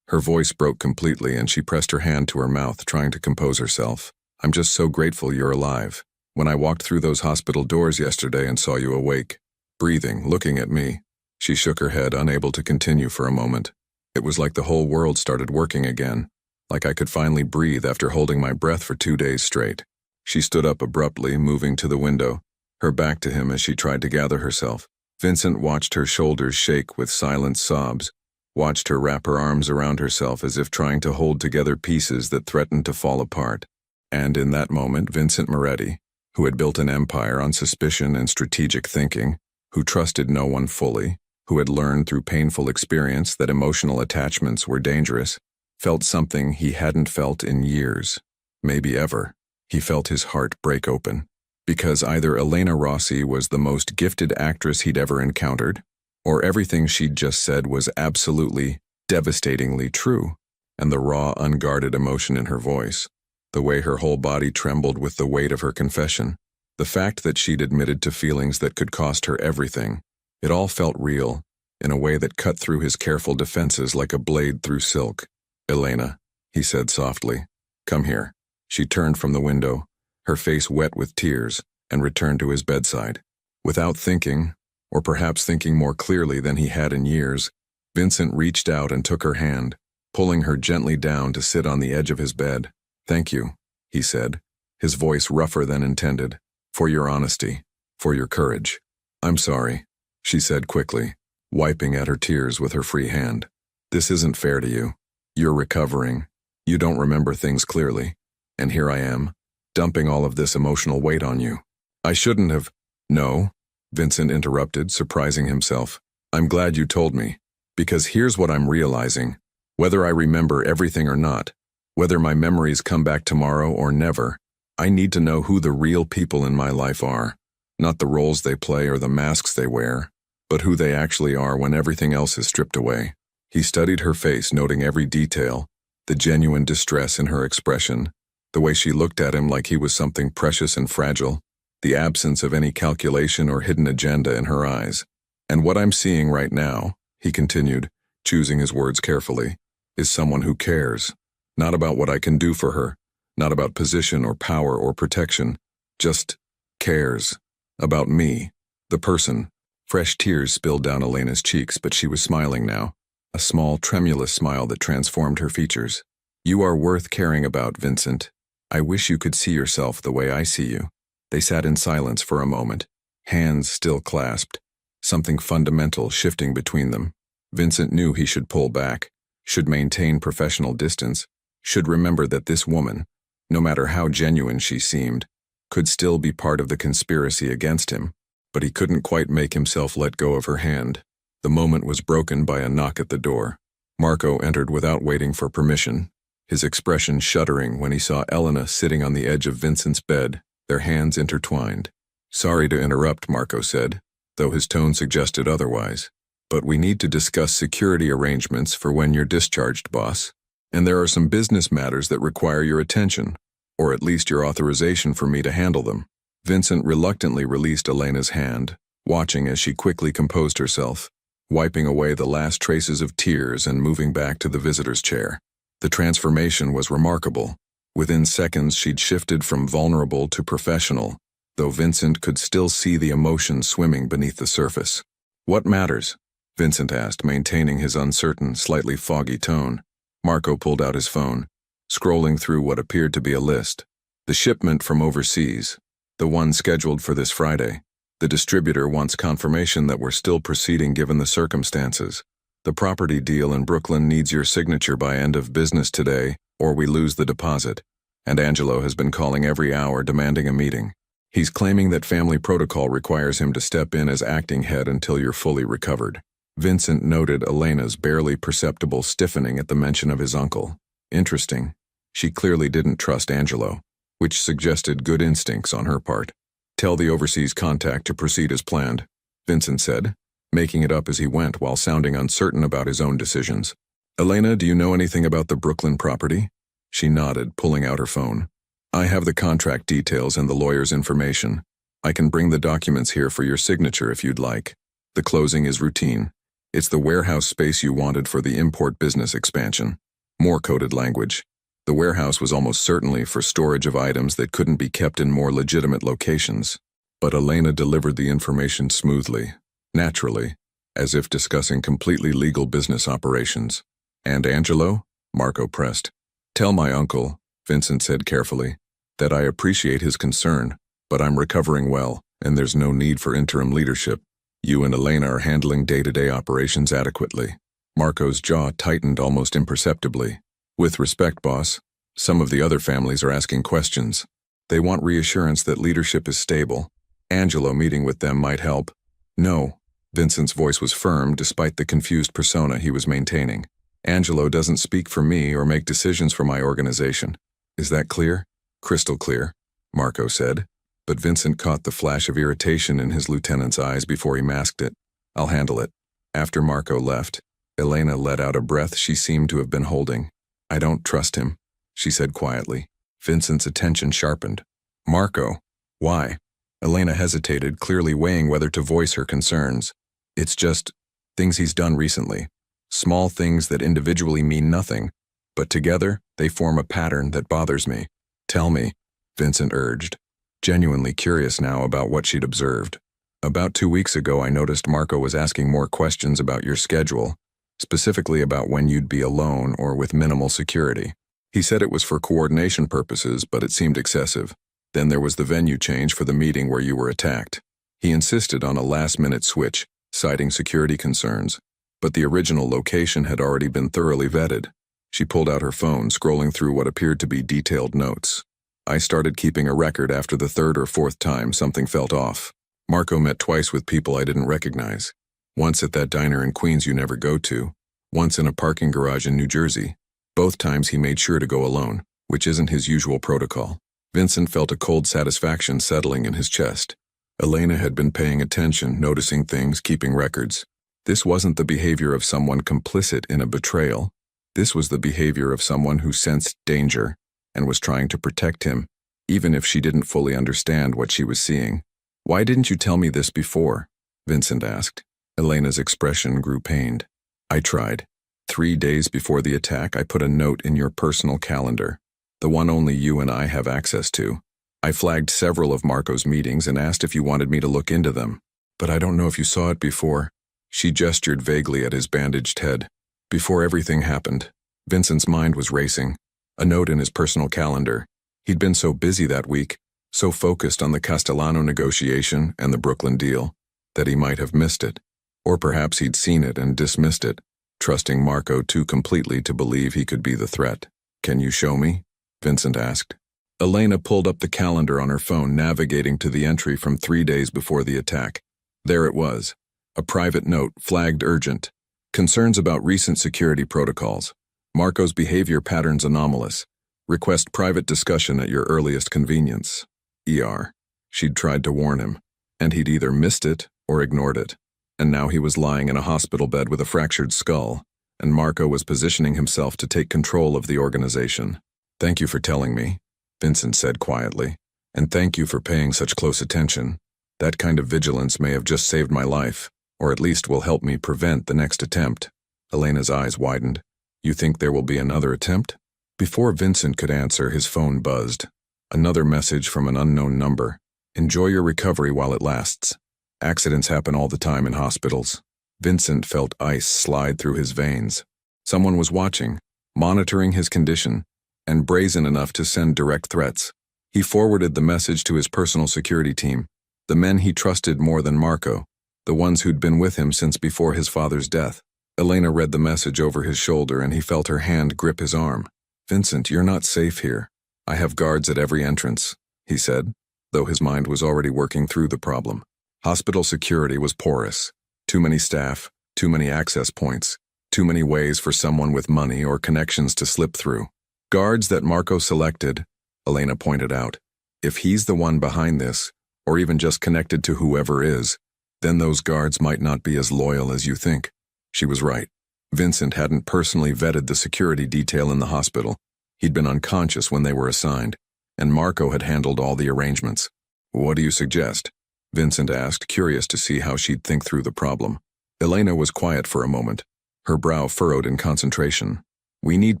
Her voice broke completely and she pressed her hand to her mouth, trying to compose herself. I'm just so grateful you're alive. When I walked through those hospital doors yesterday and saw you awake, breathing, looking at me, she shook her head, unable to continue for a moment. It was like the whole world started working again, like I could finally breathe after holding my breath for 2 days straight. She stood up abruptly, moving to the window, her back to him as she tried to gather herself. Vincent watched her shoulders shake with silent sobs, watched her wrap her arms around herself as if trying to hold together pieces that threatened to fall apart. And in that moment, Vincent Moretti, who had built an empire on suspicion and strategic thinking, who trusted no one fully, who had learned through painful experience that emotional attachments were dangerous, felt something he hadn't felt in years, maybe ever. He felt his heart break open. Because either Elena Rossi was the most gifted actress he'd ever encountered, or everything she'd just said was absolutely, devastatingly true, and the raw, unguarded emotion in her voice, the way her whole body trembled with the weight of her confession, the fact that she'd admitted to feelings that could cost her everything, it all felt real, in a way that cut through his careful defenses like a blade through silk. Elena, he said softly, come here. She turned from the window, her face wet with tears, and returned to his bedside. Without thinking, or perhaps thinking more clearly than he had in years, Vincent reached out and took her hand, pulling her gently down to sit on the edge of his bed. Thank you, he said, his voice rougher than intended, for your honesty, for your courage. I'm sorry, she said quickly, wiping at her tears with her free hand. This isn't fair to you. You're recovering. You don't remember things clearly. And here I am, dumping all of this emotional weight on you. I shouldn't have. No, Vincent interrupted, surprising himself. I'm glad you told me, because here's what I'm realizing. Whether I remember everything or not, whether my memories come back tomorrow or never, I need to know who the real people in my life are. Not the roles they play or the masks they wear, but who they actually are when everything else is stripped away. He studied her face, noting every detail, the genuine distress in her expression, the way she looked at him like he was something precious and fragile, the absence of any calculation or hidden agenda in her eyes. And what I'm seeing right now, he continued, choosing his words carefully, is someone who cares. Not about what I can do for her, not about position or power or protection, just cares. About me, the person. Fresh tears spilled down Elena's cheeks, but she was smiling now, a small, tremulous smile that transformed her features. You are worth caring about, Vincent. I wish you could see yourself the way I see you. They sat in silence for a moment, hands still clasped, something fundamental shifting between them. Vincent knew he should pull back, should maintain professional distance, should remember that this woman, no matter how genuine she seemed, could still be part of the conspiracy against him. But he couldn't quite make himself let go of her hand. The moment was broken by a knock at the door. Marco entered without waiting for permission, his expression shuddering when he saw Elena sitting on the edge of Vincent's bed, their hands intertwined. Sorry to interrupt, Marco said, though his tone suggested otherwise. But we need to discuss security arrangements for when you're discharged, boss. And there are some business matters that require your attention, or at least your authorization for me to handle them. Vincent reluctantly released Elena's hand, watching as she quickly composed herself, wiping away the last traces of tears and moving back to the visitor's chair. The transformation was remarkable. Within seconds, she'd shifted from vulnerable to professional, though Vincent could still see the emotion swimming beneath the surface. What matters? Vincent asked, maintaining his uncertain, slightly foggy tone. Marco pulled out his phone, scrolling through what appeared to be a list. The shipment from overseas, the one scheduled for this Friday. The distributor wants confirmation that we're still proceeding given the circumstances. The property deal in Brooklyn needs your signature by end of business today, or we lose the deposit. And Angelo has been calling every hour demanding a meeting. He's claiming that family protocol requires him to step in as acting head until you're fully recovered. Vincent noted Elena's barely perceptible stiffening at the mention of his uncle. Interesting. She clearly didn't trust Angelo, which suggested good instincts on her part. Tell the overseas contact to proceed as planned, Vincent said, making it up as he went while sounding uncertain about his own decisions. Elena, do you know anything about the Brooklyn property? She nodded, pulling out her phone. I have the contract details and the lawyer's information. I can bring the documents here for your signature if you'd like. The closing is routine. It's the warehouse space you wanted for the import business expansion. More coded language. The warehouse was almost certainly for storage of items that couldn't be kept in more legitimate locations. But Elena delivered the information smoothly, naturally, as if discussing completely legal business operations. And Angelo? Marco pressed. Tell my uncle, Vincent said carefully, that I appreciate his concern, but I'm recovering well, and there's no need for interim leadership. You and Elena are handling day-to-day operations adequately. Marco's jaw tightened almost imperceptibly. With respect, boss, some of the other families are asking questions. They want reassurance that leadership is stable. Angelo meeting with them might help. No. Vincent's voice was firm despite the confused persona he was maintaining. Angelo doesn't speak for me or make decisions for my organization. Is that clear? Crystal clear, Marco said, but Vincent caught the flash of irritation in his lieutenant's eyes before he masked it. I'll handle it. After Marco left, Elena let out a breath she seemed to have been holding. I don't trust him, she said quietly. Vincent's attention sharpened. Marco, why? Elena hesitated, clearly weighing whether to voice her concerns. It's just things he's done recently. Small things that individually mean nothing, but together they form a pattern that bothers me. Tell me, Vincent urged, genuinely curious now about what she'd observed. About 2 weeks ago, I noticed Marco was asking more questions about your schedule, specifically about when you'd be alone or with minimal security. He said it was for coordination purposes, but it seemed excessive. Then there was the venue change for the meeting where you were attacked. He insisted on a last-minute switch, citing security concerns, but the original location had already been thoroughly vetted. She pulled out her phone, scrolling through what appeared to be detailed notes. I started keeping a record after the third or fourth time something felt off. Marco met twice with people I didn't recognize. Once at that diner in Queens you never go to, once in a parking garage in New Jersey. Both times he made sure to go alone, which isn't his usual protocol. Vincent felt a cold satisfaction settling in his chest. Elena had been paying attention, noticing things, keeping records. This wasn't the behavior of someone complicit in a betrayal. This was the behavior of someone who sensed danger and was trying to protect him, even if she didn't fully understand what she was seeing. Why didn't you tell me this before? Vincent asked. Elena's expression grew pained. I tried. 3 days before the attack, I put a note in your personal calendar, the one only you and I have access to. I flagged several of Marco's meetings and asked if you wanted me to look into them. But I don't know if you saw it before. She gestured vaguely at his bandaged head. Before everything happened, Vincent's mind was racing. A note in his personal calendar. He'd been so busy that week, so focused on the Castellano negotiation and the Brooklyn deal, that he might have missed it. Or perhaps he'd seen it and dismissed it, trusting Marco too completely to believe he could be the threat. Can you show me? Vincent asked. Elena pulled up the calendar on her phone, navigating to the entry from 3 days before the attack. There it was. A private note, flagged urgent. Concerns about recent security protocols. Marco's behavior patterns anomalous. Request private discussion at your earliest convenience. ER. She'd tried to warn him, and he'd either missed it or ignored it. And now he was lying in a hospital bed with a fractured skull, and Marco was positioning himself to take control of the organization. Thank you for telling me, Vincent said quietly, and thank you for paying such close attention. That kind of vigilance may have just saved my life, or at least will help me prevent the next attempt. Elena's eyes widened. You think there will be another attempt? Before Vincent could answer, his phone buzzed. Another message from an unknown number. Enjoy your recovery while it lasts. Accidents happen all the time in hospitals. Vincent felt ice slide through his veins. Someone was watching, monitoring his condition, and brazen enough to send direct threats. He forwarded the message to his personal security team, the men he trusted more than Marco, the ones who'd been with him since before his father's death. Elena read the message over his shoulder, and he felt her hand grip his arm. Vincent, you're not safe here. I have guards at every entrance, he said, though his mind was already working through the problem. Hospital security was porous. Too many staff, too many access points, too many ways for someone with money or connections to slip through. Guards that Marco selected, Elena pointed out. If he's the one behind this, or even just connected to whoever is, then those guards might not be as loyal as you think. She was right. Vincent hadn't personally vetted the security detail in the hospital. He'd been unconscious when they were assigned, and Marco had handled all the arrangements. What do you suggest? Vincent asked, curious to see how she'd think through the problem. Elena was quiet for a moment, her brow furrowed in concentration. We need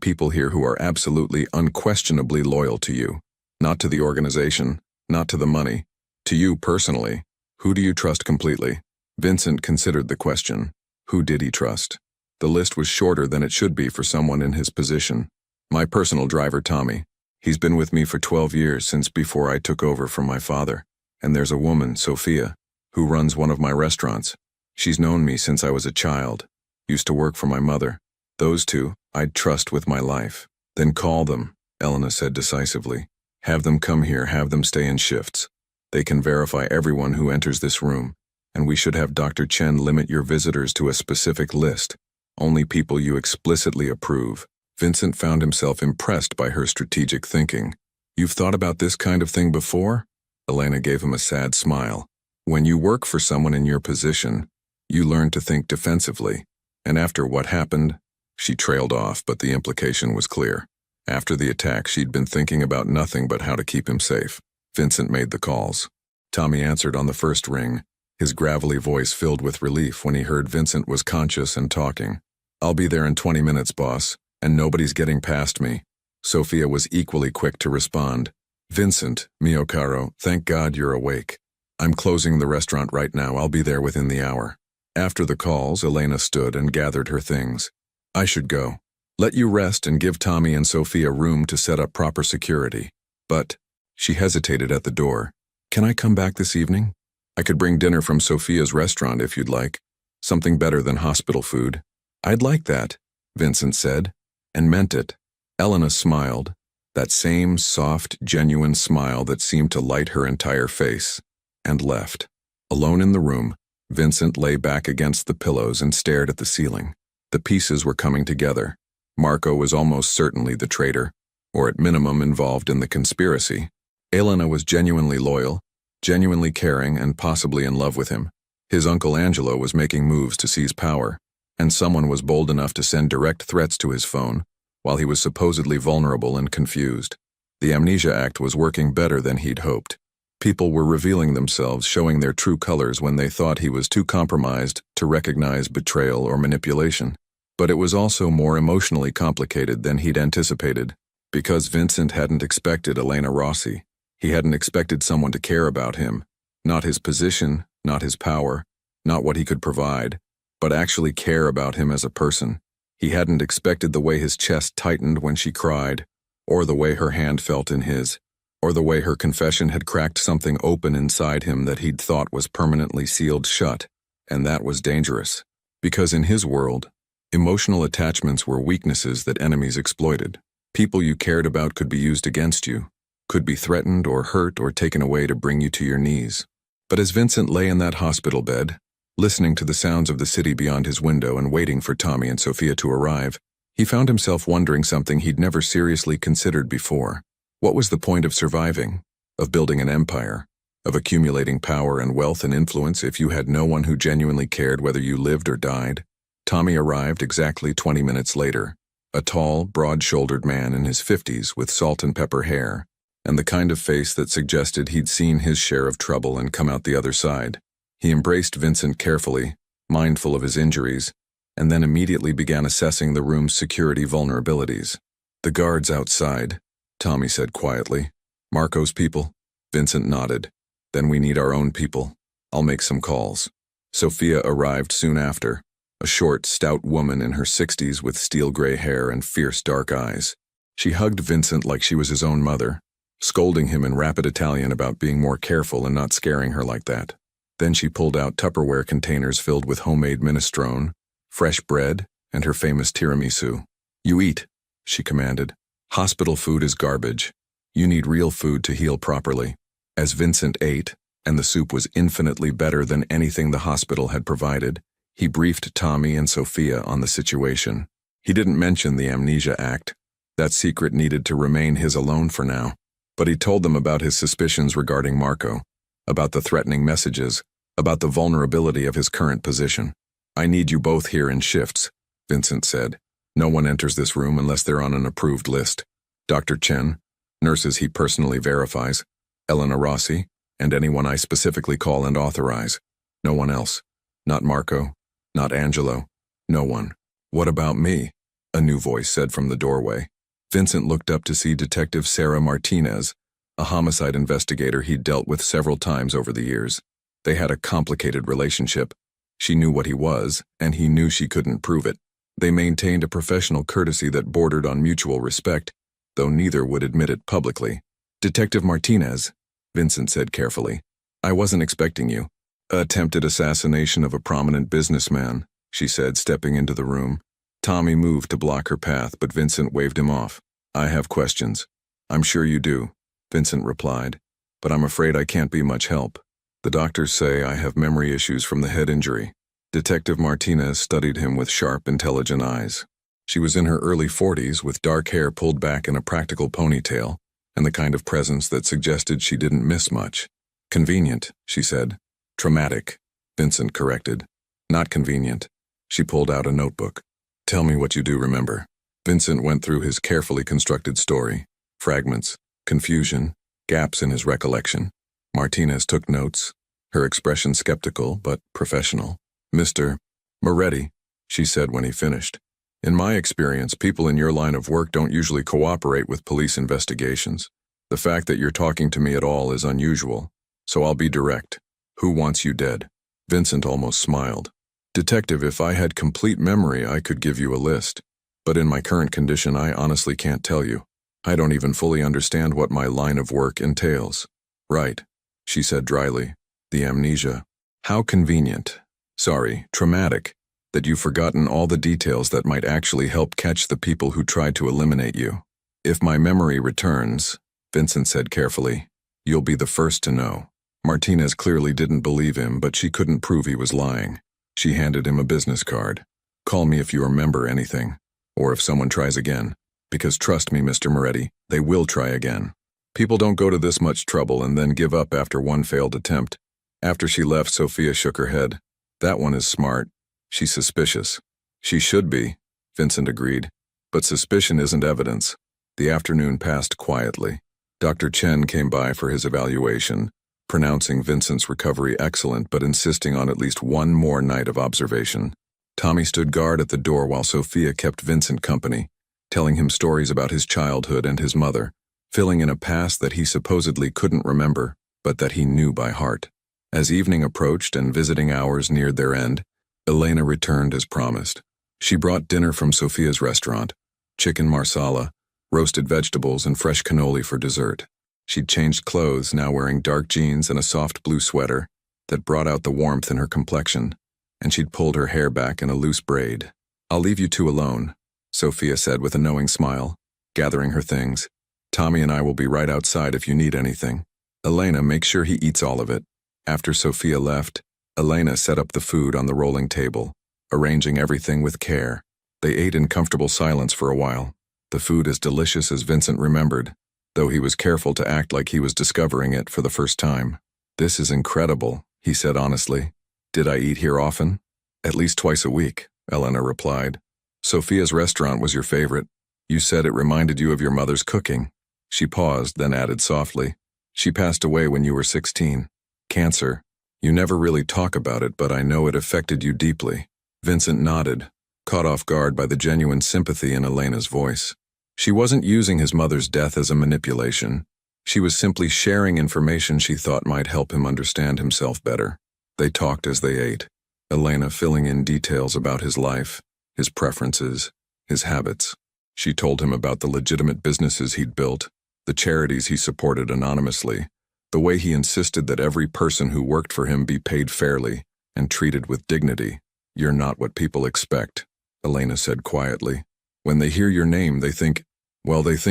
people here who are absolutely, unquestionably loyal to you. Not to the organization, not to the money. To you personally. Who do you trust completely? Vincent considered the question. Who did he trust? The list was shorter than it should be for someone in his position. My personal driver, Tommy. He's been with me for 12 years, since before I took over from my father. And there's a woman, Sophia, who runs one of my restaurants. She's known me since I was a child. Used to work for my mother. Those two, I'd trust with my life. Then call them, Elena said decisively. Have them come here, have them stay in shifts. They can verify everyone who enters this room, and we should have Dr. Chen limit your visitors to a specific list. Only people you explicitly approve. Vincent found himself impressed by her strategic thinking. You've thought about this kind of thing before? Elena gave him a sad smile. When you work for someone in your position, you learn to think defensively. And after what happened, she trailed off, but the implication was clear. After the attack, she'd been thinking about nothing but how to keep him safe. Vincent made the calls. Tommy answered on the first ring, his gravelly voice filled with relief when he heard Vincent was conscious and talking. I'll be there in 20 minutes, boss, and nobody's getting past me. Sophia was equally quick to respond. Vincent, mio caro, thank God you're awake. I'm closing the restaurant right now. I'll be there within the hour. After the calls, Elena stood and gathered her things. I should go. Let you rest and give Tommy and Sophia room to set up proper security. But, she hesitated at the door. Can I come back this evening? I could bring dinner from Sophia's restaurant if you'd like. Something better than hospital food. I'd like that, Vincent said, and meant it. Elena smiled, that same soft, genuine smile that seemed to light her entire face, and left. Alone in the room, Vincent lay back against the pillows and stared at the ceiling. The pieces were coming together. Marco was almost certainly the traitor, or at minimum involved in the conspiracy. Elena was genuinely loyal, genuinely caring, and possibly in love with him. His uncle Angelo was making moves to seize power, and someone was bold enough to send direct threats to his phone, while he was supposedly vulnerable and confused. The Amnesia Act was working better than he'd hoped. People were revealing themselves, showing their true colors when they thought he was too compromised to recognize betrayal or manipulation. But it was also more emotionally complicated than he'd anticipated, because Vincent hadn't expected Elena Rossi. He hadn't expected someone to care about him, not his position, not his power, not what he could provide, but actually care about him as a person. He hadn't expected the way his chest tightened when she cried, or the way her hand felt in his, or the way her confession had cracked something open inside him that he'd thought was permanently sealed shut, and that was dangerous. Because in his world, emotional attachments were weaknesses that enemies exploited. People you cared about could be used against you, could be threatened or hurt or taken away to bring you to your knees. But as Vincent lay in that hospital bed, listening to the sounds of the city beyond his window and waiting for Tommy and Sophia to arrive, he found himself wondering something he'd never seriously considered before. What was the point of surviving, of building an empire, of accumulating power and wealth and influence if you had no one who genuinely cared whether you lived or died? Tommy arrived exactly 20 minutes later, a tall, broad-shouldered man in his 50s with salt and pepper hair, and the kind of face that suggested he'd seen his share of trouble and come out the other side. He embraced Vincent carefully, mindful of his injuries, and then immediately began assessing the room's security vulnerabilities. "The guards outside," Tommy said quietly. "Marco's people?" Vincent nodded. "Then we need our own people. I'll make some calls." Sophia arrived soon after, a short, stout woman in her 60s with steel-gray hair and fierce dark eyes. She hugged Vincent like she was his own mother, scolding him in rapid Italian about being more careful and not scaring her like that. Then she pulled out Tupperware containers filled with homemade minestrone, fresh bread, and her famous tiramisu. "You eat," she commanded. "Hospital food is garbage. You need real food to heal properly." As Vincent ate, and the soup was infinitely better than anything the hospital had provided, he briefed Tommy and Sophia on the situation. He didn't mention the Amnesia Act. That secret needed to remain his alone for now. But he told them about his suspicions regarding Marco, about the threatening messages, about the vulnerability of his current position. "I need you both here in shifts," Vincent said. "No one enters this room unless they're on an approved list. Dr. Chen, nurses he personally verifies, Elena Rossi, and anyone I specifically call and authorize. No one else. Not Marco, not Angelo, no one." "What about me?" a new voice said from the doorway. Vincent looked up to see Detective Sarah Martinez, a homicide investigator he'd dealt with several times over the years. They had a complicated relationship. She knew what he was, and he knew she couldn't prove it. They maintained a professional courtesy that bordered on mutual respect, though neither would admit it publicly. "Detective Martinez," Vincent said carefully, "I wasn't expecting you." "Attempted assassination of a prominent businessman," she said, stepping into the room. Tommy moved to block her path, but Vincent waved him off. "I have questions." "I'm sure you do," Vincent replied, "but I'm afraid I can't be much help. The doctors say I have memory issues from the head injury." Detective Martinez studied him with sharp, intelligent eyes. She was in her early 40s with dark hair pulled back in a practical ponytail, and the kind of presence that suggested she didn't miss much. "Convenient," she said. "Traumatic," Vincent corrected. "Not convenient." She pulled out a notebook. "Tell me what you do remember." Vincent went through his carefully constructed story. Fragments, confusion, gaps in his recollection. Martinez took notes, her expression skeptical but professional. "Mr. Moretti," she said when he finished. "In my experience, people in your line of work don't usually cooperate with police investigations. The fact that you're talking to me at all is unusual, so I'll be direct. Who wants you dead?" Vincent almost smiled. "Detective, if I had complete memory, I could give you a list. But in my current condition, I honestly can't tell you. I don't even fully understand what my line of work entails." "Right," she said dryly. "The amnesia. How convenient. Sorry, traumatic, that you've forgotten all the details that might actually help catch the people who tried to eliminate you. If my memory returns," Vincent said carefully, "you'll be the first to know." Martinez clearly didn't believe him, but she couldn't prove he was lying. She handed him a business card. "Call me if you remember anything, or if someone tries again. Because trust me, Mr. Moretti, they will try again. People don't go to this much trouble and then give up after one failed attempt." After she left, Sophia shook her head. "That one is smart. She's suspicious." "She should be," Vincent agreed. "But suspicion isn't evidence." The afternoon passed quietly. Dr. Chen came by for his evaluation, pronouncing Vincent's recovery excellent but insisting on at least one more night of observation. Tommy stood guard at the door while Sophia kept Vincent company, telling him stories about his childhood and his mother, filling in a past that he supposedly couldn't remember, but that he knew by heart. As evening approached and visiting hours neared their end, Elena returned as promised. She brought dinner from Sophia's restaurant, chicken marsala, roasted vegetables, and fresh cannoli for dessert. She'd changed clothes, now wearing dark jeans and a soft blue sweater that brought out the warmth in her complexion, and she'd pulled her hair back in a loose braid. "I'll leave you two alone," Sophia said with a knowing smile, gathering her things. "Tommy and I will be right outside if you need anything. Elena, make sure he eats all of it." After Sophia left, Elena set up the food on the rolling table, arranging everything with care. They ate in comfortable silence for a while, the food as delicious as Vincent remembered, though he was careful to act like he was discovering it for the first time. "This is incredible," he said honestly. "Did I eat here often?" "At least twice a week," Elena replied. "Sophia's restaurant was your favorite. You said it reminded you of your mother's cooking." She paused, then added softly, "She passed away when you were 16. Cancer. You never really talk about it, but I know it affected you deeply." Vincent nodded, caught off guard by the genuine sympathy in Elena's voice. She wasn't using his mother's death as a manipulation. She was simply sharing information she thought might help him understand himself better. They talked as they ate, Elena filling in details about his life, his preferences, his habits. She told him about the legitimate businesses he'd built, the charities he supported anonymously, the way he insisted that every person who worked for him be paid fairly and treated with dignity. "You're not what people expect," Elena said quietly. "When they hear your name, they think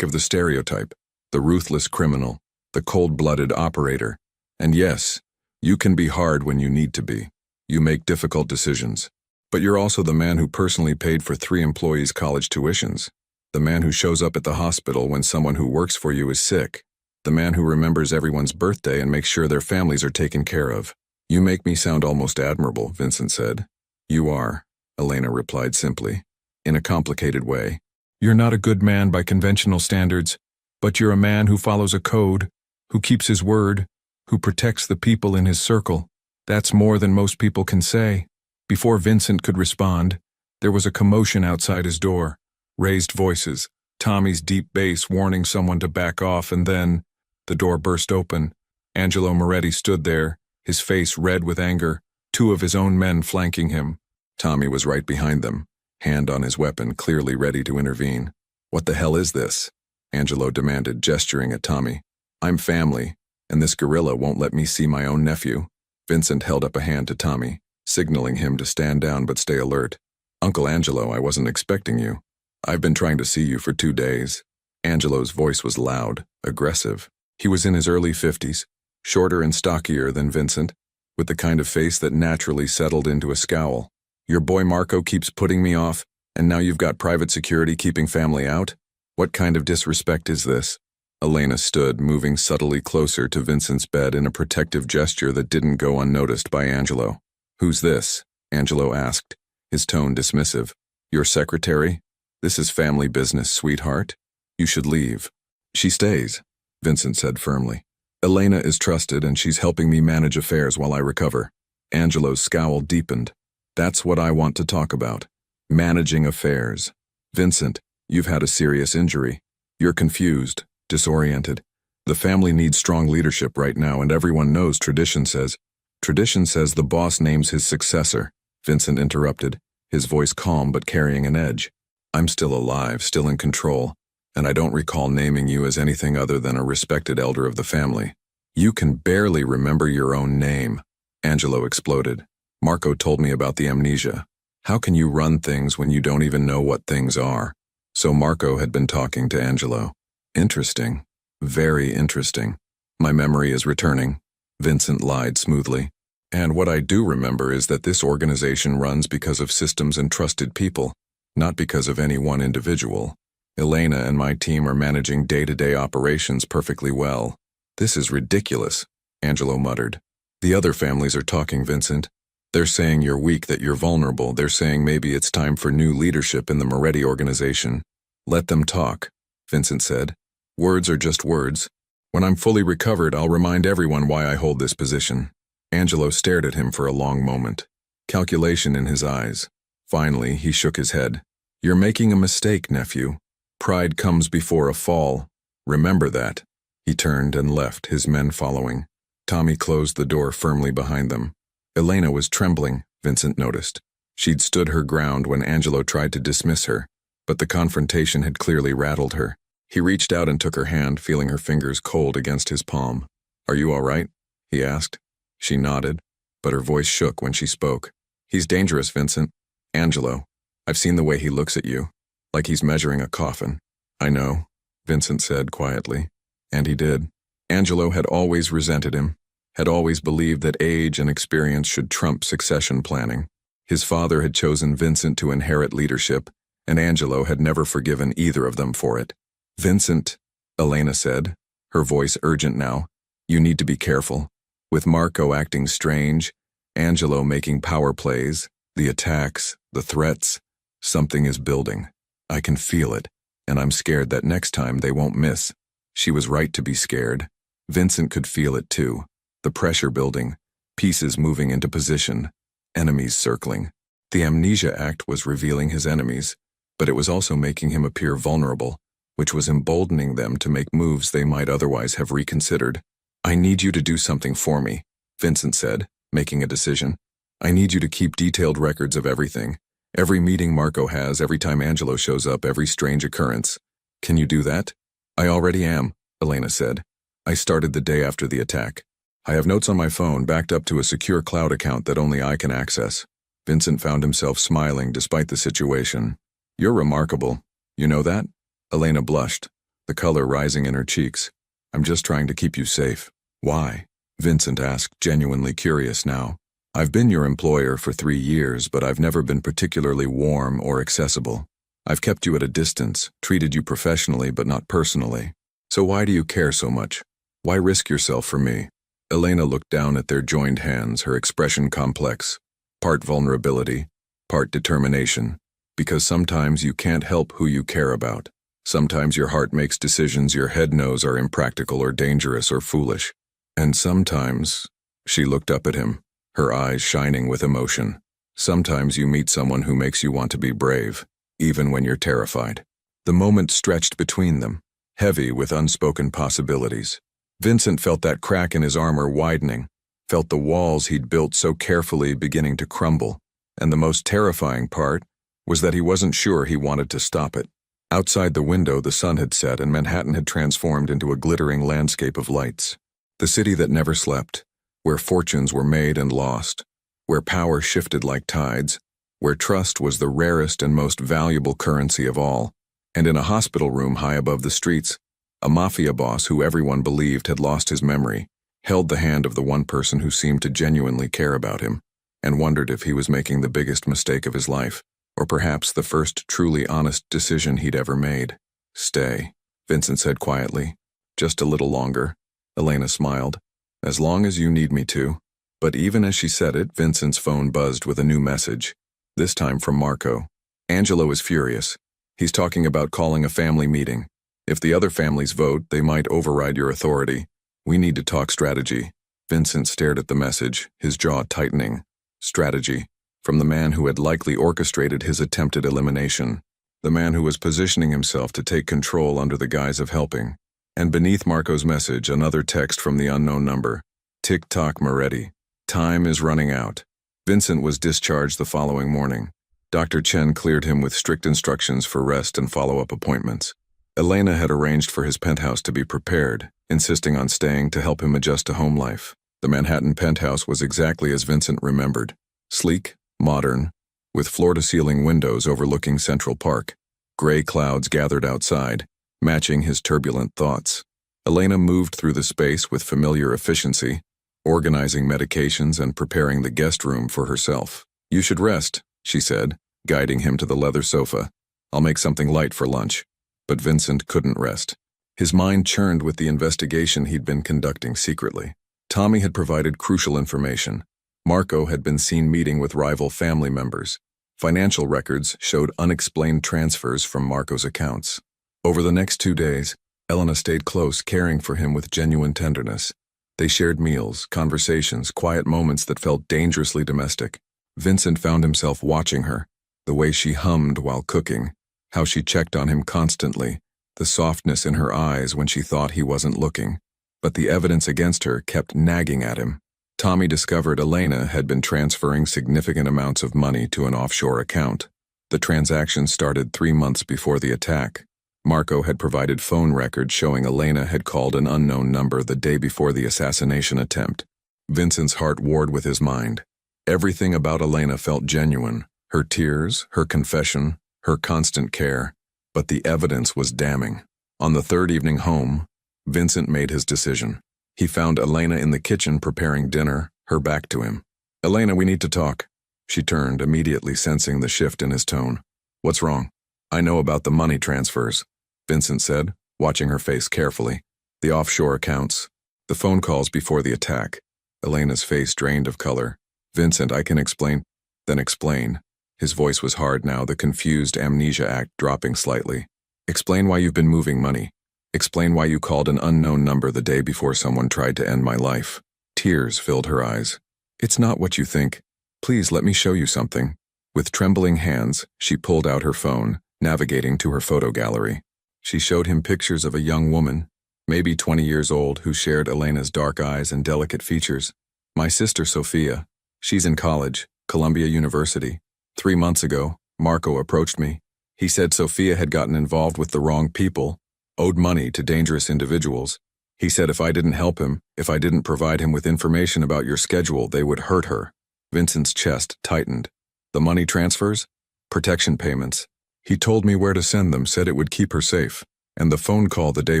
of the stereotype, the ruthless criminal, the cold-blooded operator. And yes, you can be hard when you need to be. You make difficult decisions. But you're also the man who personally paid for 3 employees' college tuitions, the man who shows up at the hospital when someone who works for you is sick, the man who remembers everyone's birthday and makes sure their families are taken care of." "You make me sound almost admirable," Vincent said. "You are," Elena replied simply, in a complicated way. "You're not a good man by conventional standards, but you're a man who follows a code, who keeps his word, who protects the people in his circle. That's more than most people can say." Before Vincent could respond, there was a commotion outside his door. Raised voices, Tommy's deep bass warning someone to back off, and then the door burst open. Angelo Moretti stood there, his face red with anger, 2 of his own men flanking him. Tommy was right behind them, hand on his weapon, clearly ready to intervene. "What the hell is this?" Angelo demanded, gesturing at Tommy. "I'm family, and this gorilla won't let me see my own nephew." Vincent held up a hand to Tommy, signaling him to stand down but stay alert. "Uncle Angelo, I wasn't expecting you. I've been trying to see you for 2 days. Angelo's voice was loud, aggressive. He was in his early 50s, shorter and stockier than Vincent, with the kind of face that naturally settled into a scowl. "Your boy Marco keeps putting me off, and now you've got private security keeping family out? What kind of disrespect is this?" Elena stood, moving subtly closer to Vincent's bed in a protective gesture that didn't go unnoticed by Angelo. "Who's this?" Angelo asked, his tone dismissive. "Your secretary? This is family business, sweetheart. You should leave." "She stays," Vincent said firmly. "Elena is trusted and she's helping me manage affairs while I recover." Angelo's scowl deepened. "That's what I want to talk about. Managing affairs. Vincent, you've had a serious injury. You're confused, disoriented. The family needs strong leadership right now, and everyone knows tradition says the boss names his successor," Vincent interrupted, his voice calm but carrying an edge. "I'm still alive, still in control, and I don't recall naming you as anything other than a respected elder of the family." "You can barely remember your own name," Angelo exploded. "Marco told me about the amnesia. How can you run things when you don't even know what things are?" So Marco had been talking to Angelo. "Interesting. Very interesting. My memory is returning," Vincent lied smoothly. "And what I do remember is that this organization runs because of systems and trusted people, not because of any one individual. Elena and my team are managing day-to-day operations perfectly well." "This is ridiculous," Angelo muttered. "The other families are talking, Vincent. They're saying you're weak, that you're vulnerable. They're saying maybe it's time for new leadership in the Moretti organization." "Let them talk," Vincent said. "Words are just words. When I'm fully recovered, I'll remind everyone why I hold this position." Angelo stared at him for a long moment, calculation in his eyes. Finally, he shook his head. You're making a mistake, nephew. Pride comes before a fall. Remember that. He turned and left, his men following. Tommy closed the door firmly behind them. Elena was trembling, Vincent noticed. She'd stood her ground when Angelo tried to dismiss her, but the confrontation had clearly rattled her. He reached out and took her hand, feeling her fingers cold against his palm. Are you all right? He asked. She nodded, but her voice shook when she spoke. He's dangerous, Vincent. Angelo, I've seen the way he looks at you, like he's measuring a coffin. I know, Vincent said quietly. And he did. Angelo had always resented him, had always believed that age and experience should trump succession planning. His father had chosen Vincent to inherit leadership, and Angelo had never forgiven either of them for it. Vincent, Elena said, her voice urgent now, you need to be careful. With Marco acting strange, Angelo making power plays, the attacks, the threats, something is building. I can feel it, and I'm scared that next time they won't miss. She was right to be scared. Vincent could feel it too. The pressure building, pieces moving into position, enemies circling. The Amnesia Act was revealing his enemies, but it was also making him appear vulnerable, which was emboldening them to make moves they might otherwise have reconsidered. I need you to do something for me, Vincent said, making a decision. I need you to keep detailed records of everything. Every meeting Marco has, every time Angelo shows up, every strange occurrence. Can you do that? I already am, Elena said. I started the day after the attack. I have notes on my phone backed up to a secure cloud account that only I can access. Vincent found himself smiling despite the situation. You're remarkable. You know that? Elena blushed, the color rising in her cheeks. I'm just trying to keep you safe. Why? Vincent asked, genuinely curious now. I've been your employer for 3 years, but I've never been particularly warm or accessible. I've kept you at a distance, treated you professionally but not personally. So why do you care so much? Why risk yourself for me? Elena looked down at their joined hands, her expression complex. Part vulnerability, part determination. Because sometimes you can't help who you care about. Sometimes your heart makes decisions your head knows are impractical or dangerous or foolish. And sometimes, she looked up at him, her eyes shining with emotion. Sometimes you meet someone who makes you want to be brave, even when you're terrified. The moment stretched between them, heavy with unspoken possibilities. Vincent felt that crack in his armor widening, felt the walls he'd built so carefully beginning to crumble, and the most terrifying part was that he wasn't sure he wanted to stop it. Outside the window, the sun had set and Manhattan had transformed into a glittering landscape of lights. The city that never slept, where fortunes were made and lost, where power shifted like tides, where trust was the rarest and most valuable currency of all. And in a hospital room high above the streets, a mafia boss who everyone believed had lost his memory held the hand of the one person who seemed to genuinely care about him, and wondered if he was making the biggest mistake of his life, or perhaps the first truly honest decision he'd ever made. Stay, Vincent said quietly. Just a little longer. Elena smiled. As long as you need me to. But even as she said it, Vincent's phone buzzed with a new message, this time from Marco. Angelo is furious. He's talking about calling a family meeting. If the other families vote, they might override your authority. We need to talk strategy. Vincent stared at the message, his jaw tightening. Strategy. From the man who had likely orchestrated his attempted elimination. The man who was positioning himself to take control under the guise of helping. And beneath Marco's message, another text from the unknown number. Tick-tock, Moretti. Time is running out. Vincent was discharged the following morning. Dr. Chen cleared him with strict instructions for rest and follow-up appointments. Elena had arranged for his penthouse to be prepared, insisting on staying to help him adjust to home life. The Manhattan penthouse was exactly as Vincent remembered. Sleek, modern, with floor-to-ceiling windows overlooking Central Park. Gray clouds gathered outside, matching his turbulent thoughts. Elena moved through the space with familiar efficiency, organizing medications and preparing the guest room for herself. You should rest, she said, guiding him to the leather sofa. I'll make something light for lunch. But Vincent couldn't rest. His mind churned with the investigation he'd been conducting secretly. Tommy had provided crucial information. Marco had been seen meeting with rival family members. Financial records showed unexplained transfers from Marco's accounts. Over the next 2 days, Elena stayed close, caring for him with genuine tenderness. They shared meals, conversations, quiet moments that felt dangerously domestic. Vincent found himself watching her, The way she hummed while cooking, how she checked on him constantly, the softness in her eyes when she thought he wasn't looking. But the evidence against her kept nagging at him. Tommy discovered Elena had been transferring significant amounts of money to an offshore account. The transaction started 3 months before the attack. Marco had provided phone records showing Elena had called an unknown number the day before the assassination attempt. Vincent's heart warred with his mind. Everything about Elena felt genuine. Her tears, her confession, her constant care. But the evidence was damning. On the third evening home, Vincent made his decision. He found Elena in the kitchen preparing dinner, her back to him. "Elena, we need to talk." She turned, immediately sensing the shift in his tone. "What's wrong?" "I know about the money transfers," Vincent said, watching her face carefully. "The offshore accounts. The phone calls before the attack." Elena's face drained of color. "Vincent, I can explain." "Then explain." His voice was hard now, the confused amnesia act dropping slightly. "Explain why you've been moving money. Explain why you called an unknown number the day before someone tried to end my life." Tears filled her eyes. "It's not what you think. Please let me show you something." With trembling hands, she pulled out her phone, navigating to her photo gallery. She showed him pictures of a young woman, maybe 20 years old, who shared Elena's dark eyes and delicate features. "My sister Sophia. She's in college, Columbia University. 3 months ago, Marco approached me. He said Sophia had gotten involved with the wrong people, owed money to dangerous individuals. He said if I didn't help him, if I didn't provide him with information about your schedule, they would hurt her." Vincent's chest tightened. "The money transfers? Protection payments. He told me where to send them, said it would keep her safe. And the phone call the day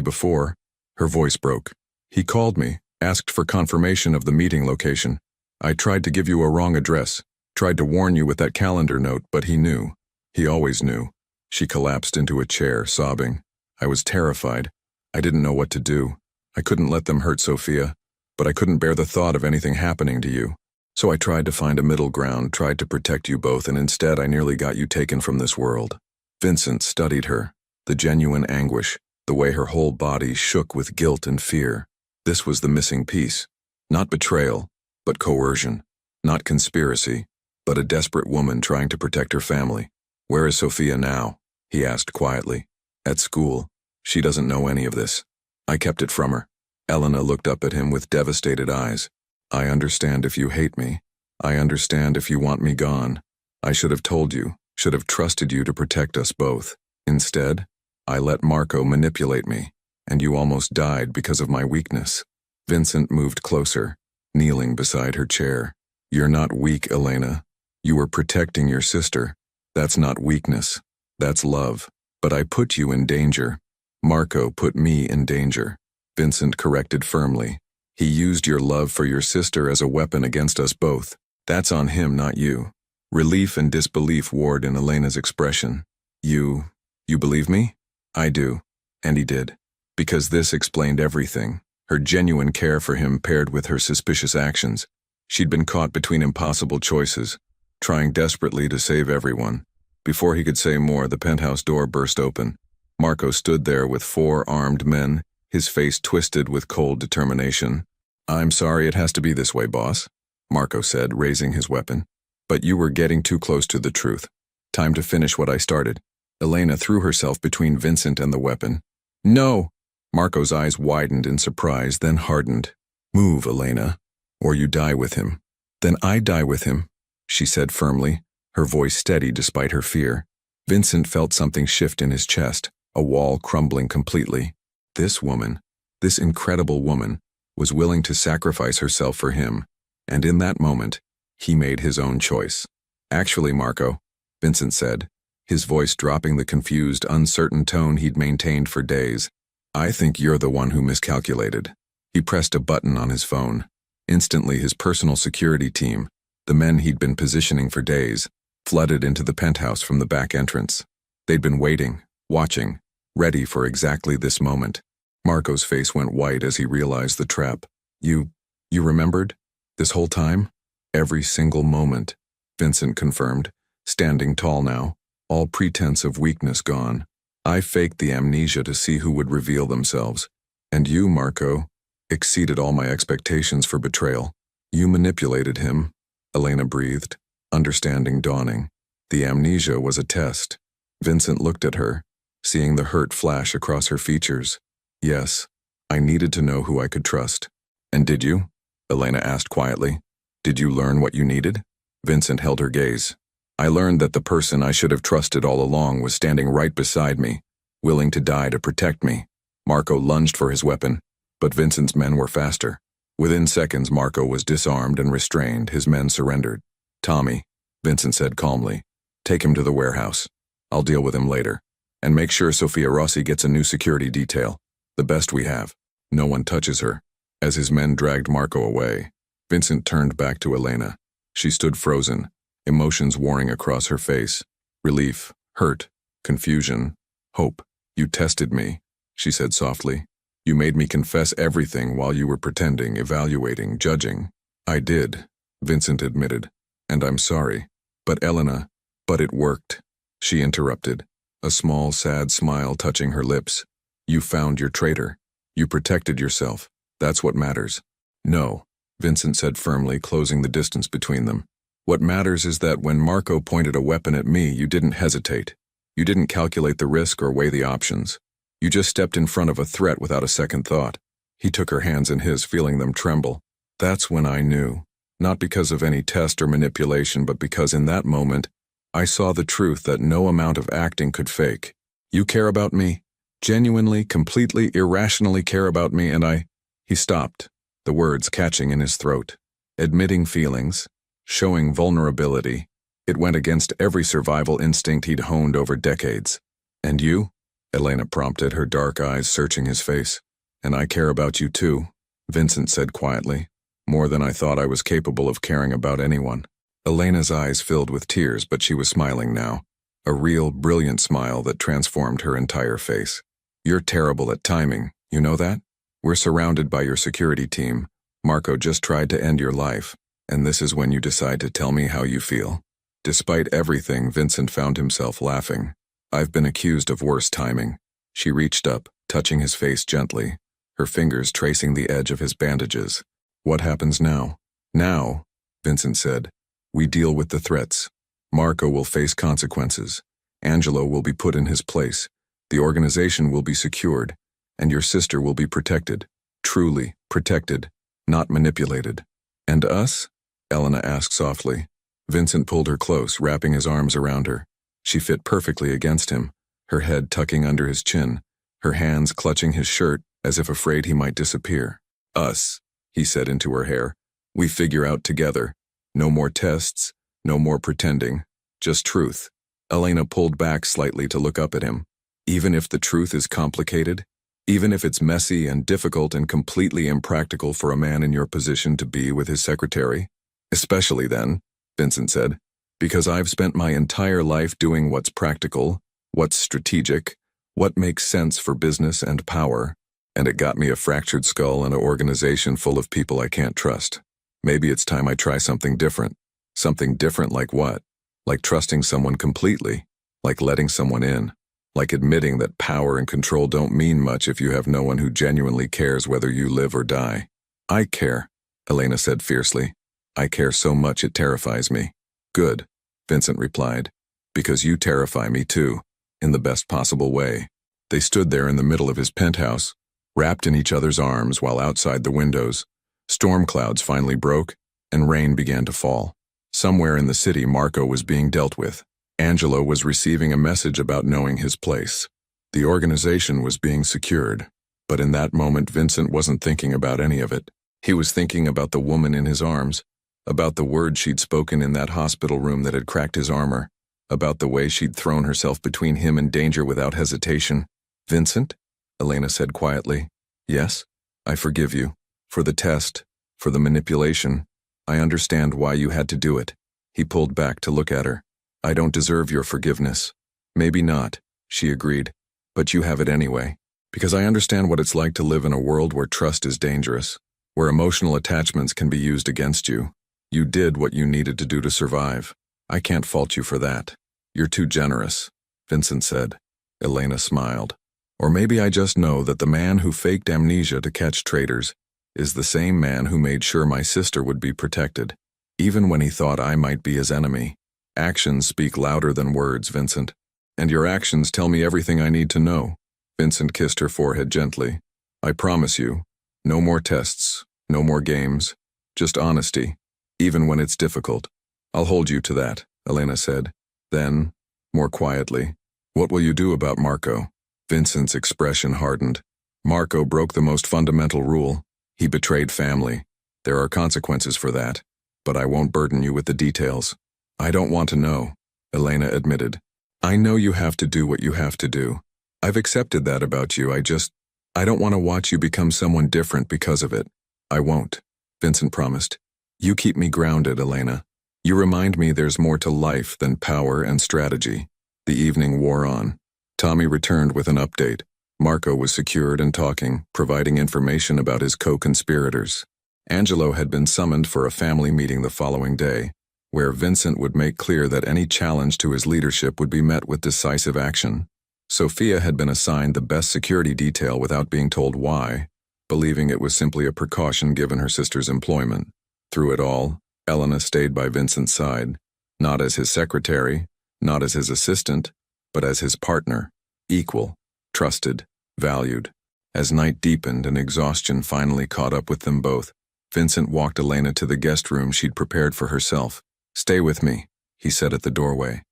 before." Her voice broke. "He called me, asked for confirmation of the meeting location. I tried to give you a wrong address, tried to warn you with that calendar note, but he knew. He always knew." She collapsed into a chair, sobbing. "I was terrified. I didn't know what to do. I couldn't let them hurt Sophia, but I couldn't bear the thought of anything happening to you. So I tried to find a middle ground, tried to protect you both, and instead I nearly got you taken from this world." Vincent studied her, the genuine anguish, the way her whole body shook with guilt and fear. This was the missing piece. Not betrayal, but coercion. Not conspiracy, but a desperate woman trying to protect her family. "Where is Sophia now?" he asked quietly. "At school. She doesn't know any of this. I kept it from her." Elena looked up at him with devastated eyes. "I understand if you hate me. I understand if you want me gone. I should have told you, should have trusted you to protect us both. Instead, I let Marco manipulate me, and you almost died because of my weakness." Vincent moved closer, kneeling beside her chair. "You're not weak, Elena. You were protecting your sister. That's not weakness. That's love. But I put you in danger. Marco put me in danger," Vincent corrected firmly. "He used your love for your sister as a weapon against us both. That's on him, not you." Relief and disbelief warred in Elena's expression. You believe me?" "I do." And he did. Because this explained everything. Her genuine care for him paired with her suspicious actions. She'd been caught between impossible choices, trying desperately to save everyone. Before he could say more, the penthouse door burst open. Marco stood there with 4 armed men, his face twisted with cold determination. "I'm sorry it has to be this way, boss," Marco said, raising his weapon. "But you were getting too close to the truth. Time to finish what I started." Elena threw herself between Vincent and the weapon. "No!" Marco's eyes widened in surprise, then hardened. "Move, Elena, or you die with him." "Then I die with him," she said firmly, her voice steady despite her fear. Vincent felt something shift in his chest, a wall crumbling completely. This woman, this incredible woman, was willing to sacrifice herself for him, and in that moment, he made his own choice. "Actually, Marco," Vincent said, his voice dropping the confused, uncertain tone he'd maintained for days, "I think you're the one who miscalculated." He pressed a button on his phone. Instantly, his personal security team, the men he'd been positioning for days, flooded into the penthouse from the back entrance. They'd been waiting, watching, ready for exactly this moment. Marco's face went white as he realized the trap. You remembered? This whole time?" "Every single moment," Vincent confirmed, standing tall now, all pretense of weakness gone. "I faked the amnesia to see who would reveal themselves. And you, Marco, exceeded all my expectations for betrayal. You manipulated him," Elena breathed, understanding dawning. The amnesia was a test. Vincent looked at her, seeing the hurt flash across her features. Yes, I needed to know who I could trust. And did you? Elena asked quietly. Did you learn what you needed? Vincent held her gaze. I learned that the person I should have trusted all along was standing right beside me, willing to die to protect me. Marco lunged for his weapon, but Vincent's men were faster. Within seconds, Marco was disarmed and restrained. His men surrendered. Tommy, Vincent said calmly, take him to the warehouse. I'll deal with him later. And make sure Sofia Rossi gets a new security detail. The best we have. No one touches her. As his men dragged Marco away, Vincent turned back to Elena. She stood frozen, emotions warring across her face. Relief, hurt, confusion, hope. You tested me, she said softly. You made me confess everything while you were pretending, evaluating, judging. I did, Vincent admitted, and I'm sorry. But Elena, but it worked. She interrupted, a small, sad smile touching her lips. You found your traitor. You protected yourself. That's what matters. No, Vincent said firmly, closing the distance between them. What matters is that when Marco pointed a weapon at me, you didn't hesitate. You didn't calculate the risk or weigh the options. You just stepped in front of a threat without a second thought. He took her hands in his, feeling them tremble. That's when I knew. Not because of any test or manipulation, but because in that moment, I saw the truth that no amount of acting could fake. You care about me? Genuinely, completely, irrationally care about me, and I... He stopped, the words catching in his throat. Admitting feelings, showing vulnerability. It went against every survival instinct he'd honed over decades. And you? Elena prompted, her dark eyes searching his face. And I care about you too, Vincent said quietly. More than I thought I was capable of caring about anyone. Elena's eyes filled with tears, but she was smiling now. A real, brilliant smile that transformed her entire face. You're terrible at timing, you know that? We're surrounded by your security team. Marco just tried to end your life, and this is when you decide to tell me how you feel. Despite everything, Vincent found himself laughing. I've been accused of worse timing. She reached up, touching his face gently, her fingers tracing the edge of his bandages. What happens now? Now, Vincent said, we deal with the threats. Marco will face consequences. Angelo will be put in his place. The organization will be secured, and your sister will be protected. Truly protected, not manipulated. And us? Elena asked softly. Vincent pulled her close, wrapping his arms around her. She fit perfectly against him, her head tucking under his chin, her hands clutching his shirt as if afraid he might disappear. Us, he said into her hair. We figure out together. No more tests, no more pretending, just truth. Elena pulled back slightly to look up at him. Even if the truth is complicated, even if it's messy and difficult and completely impractical for a man in your position to be with his secretary? Especially then, Vincent said, because I've spent my entire life doing what's practical, what's strategic, what makes sense for business and power, and it got me a fractured skull and an organization full of people I can't trust. Maybe it's time I try something different. Something different like what? Like trusting someone completely, like letting someone in, like admitting that power and control don't mean much if you have no one who genuinely cares whether you live or die. I care, Elena said fiercely. I care so much it terrifies me. Good, Vincent replied, because you terrify me too, in the best possible way. They stood there in the middle of his penthouse, wrapped in each other's arms while outside the windows, storm clouds finally broke and rain began to fall. Somewhere in the city, Marco was being dealt with. Angelo was receiving a message about knowing his place. The organization was being secured, but in that moment Vincent wasn't thinking about any of it. He was thinking about the woman in his arms, about the words she'd spoken in that hospital room that had cracked his armor, about the way she'd thrown herself between him and danger without hesitation. Vincent? Elena said quietly. Yes, I forgive you. For the test, for the manipulation. I understand why you had to do it. He pulled back to look at her. I don't deserve your forgiveness. Maybe not, she agreed, but you have it anyway. Because I understand what it's like to live in a world where trust is dangerous, where emotional attachments can be used against you. You did what you needed to do to survive. I can't fault you for that. You're too generous, Vincent said. Elena smiled. Or maybe I just know that the man who faked amnesia to catch traitors is the same man who made sure my sister would be protected, even when he thought I might be his enemy. Actions speak louder than words, Vincent. And your actions tell me everything I need to know. Vincent kissed her forehead gently. I promise you, no more tests, no more games, just honesty, even when it's difficult. I'll hold you to that, Elena said. Then, more quietly, what will you do about Marco? Vincent's expression hardened. Marco broke the most fundamental rule. He betrayed family. There are consequences for that, but I won't burden you with the details. I don't want to know, Elena admitted. I know you have to do what you have to do. I've accepted that about you. I don't want to watch you become someone different because of it. I won't, Vincent promised. You keep me grounded, Elena. You remind me there's more to life than power and strategy. The evening wore on. Tommy returned with an update. Marco was secured and talking, providing information about his co-conspirators. Angelo had been summoned for a family meeting the following day, where Vincent would make clear that any challenge to his leadership would be met with decisive action. Sophia had been assigned the best security detail without being told why, believing it was simply a precaution given her sister's employment. Through it all, Elena stayed by Vincent's side, not as his secretary, not as his assistant, but as his partner, equal, trusted, valued. As night deepened and exhaustion finally caught up with them both, Vincent walked Elena to the guest room she'd prepared for herself. Stay with me, he said at the doorway.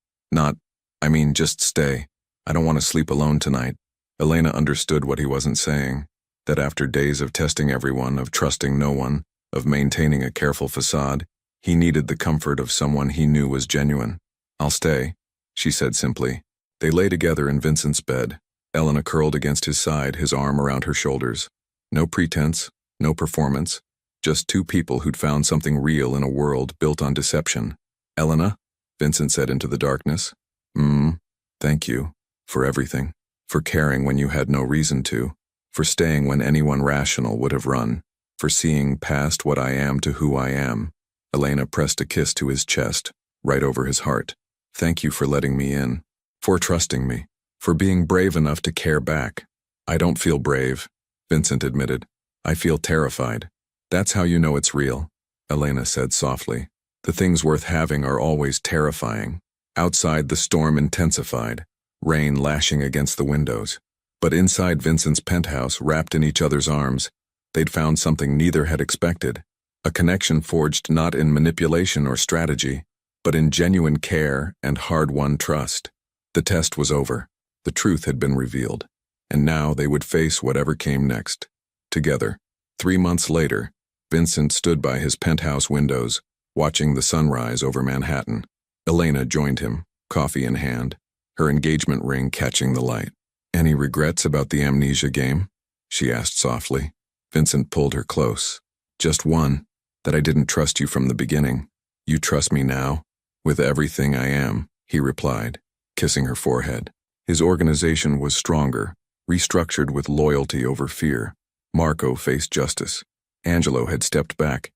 Just stay. I don't want to sleep alone tonight. Elena understood what he wasn't saying, that after days of testing everyone, of trusting no one, of maintaining a careful facade, he needed the comfort of someone he knew was genuine. I'll stay, she said simply. They lay together in Vincent's bed, Elena curled against his side, his arm around her shoulders. No pretense, no performance, just two people who'd found something real in a world built on deception. Elena, Vincent said into the darkness. Thank you. For everything. For caring when you had no reason to. For staying when anyone rational would have run. For seeing past what I am to who I am. Elena pressed a kiss to his chest, right over his heart. Thank you for letting me in. For trusting me. For being brave enough to care back. I don't feel brave, Vincent admitted. I feel terrified. That's how you know it's real, Elena said softly. The things worth having are always terrifying. Outside, the storm intensified, rain lashing against the windows. But inside Vincent's penthouse, wrapped in each other's arms, they'd found something neither had expected. A connection forged not in manipulation or strategy, but in genuine care and hard-won trust. The test was over. The truth had been revealed. And now they would face whatever came next. Together. 3 months later, Vincent stood by his penthouse windows, watching the sunrise over Manhattan. Elena joined him, coffee in hand, her engagement ring catching the light. Any regrets about the Amnesia game? She asked softly. Vincent pulled her close. Just one, that I didn't trust you from the beginning. You trust me now? With everything I am, he replied, kissing her forehead. His organization was stronger, restructured with loyalty over fear. Marco faced justice. Angelo had stepped back,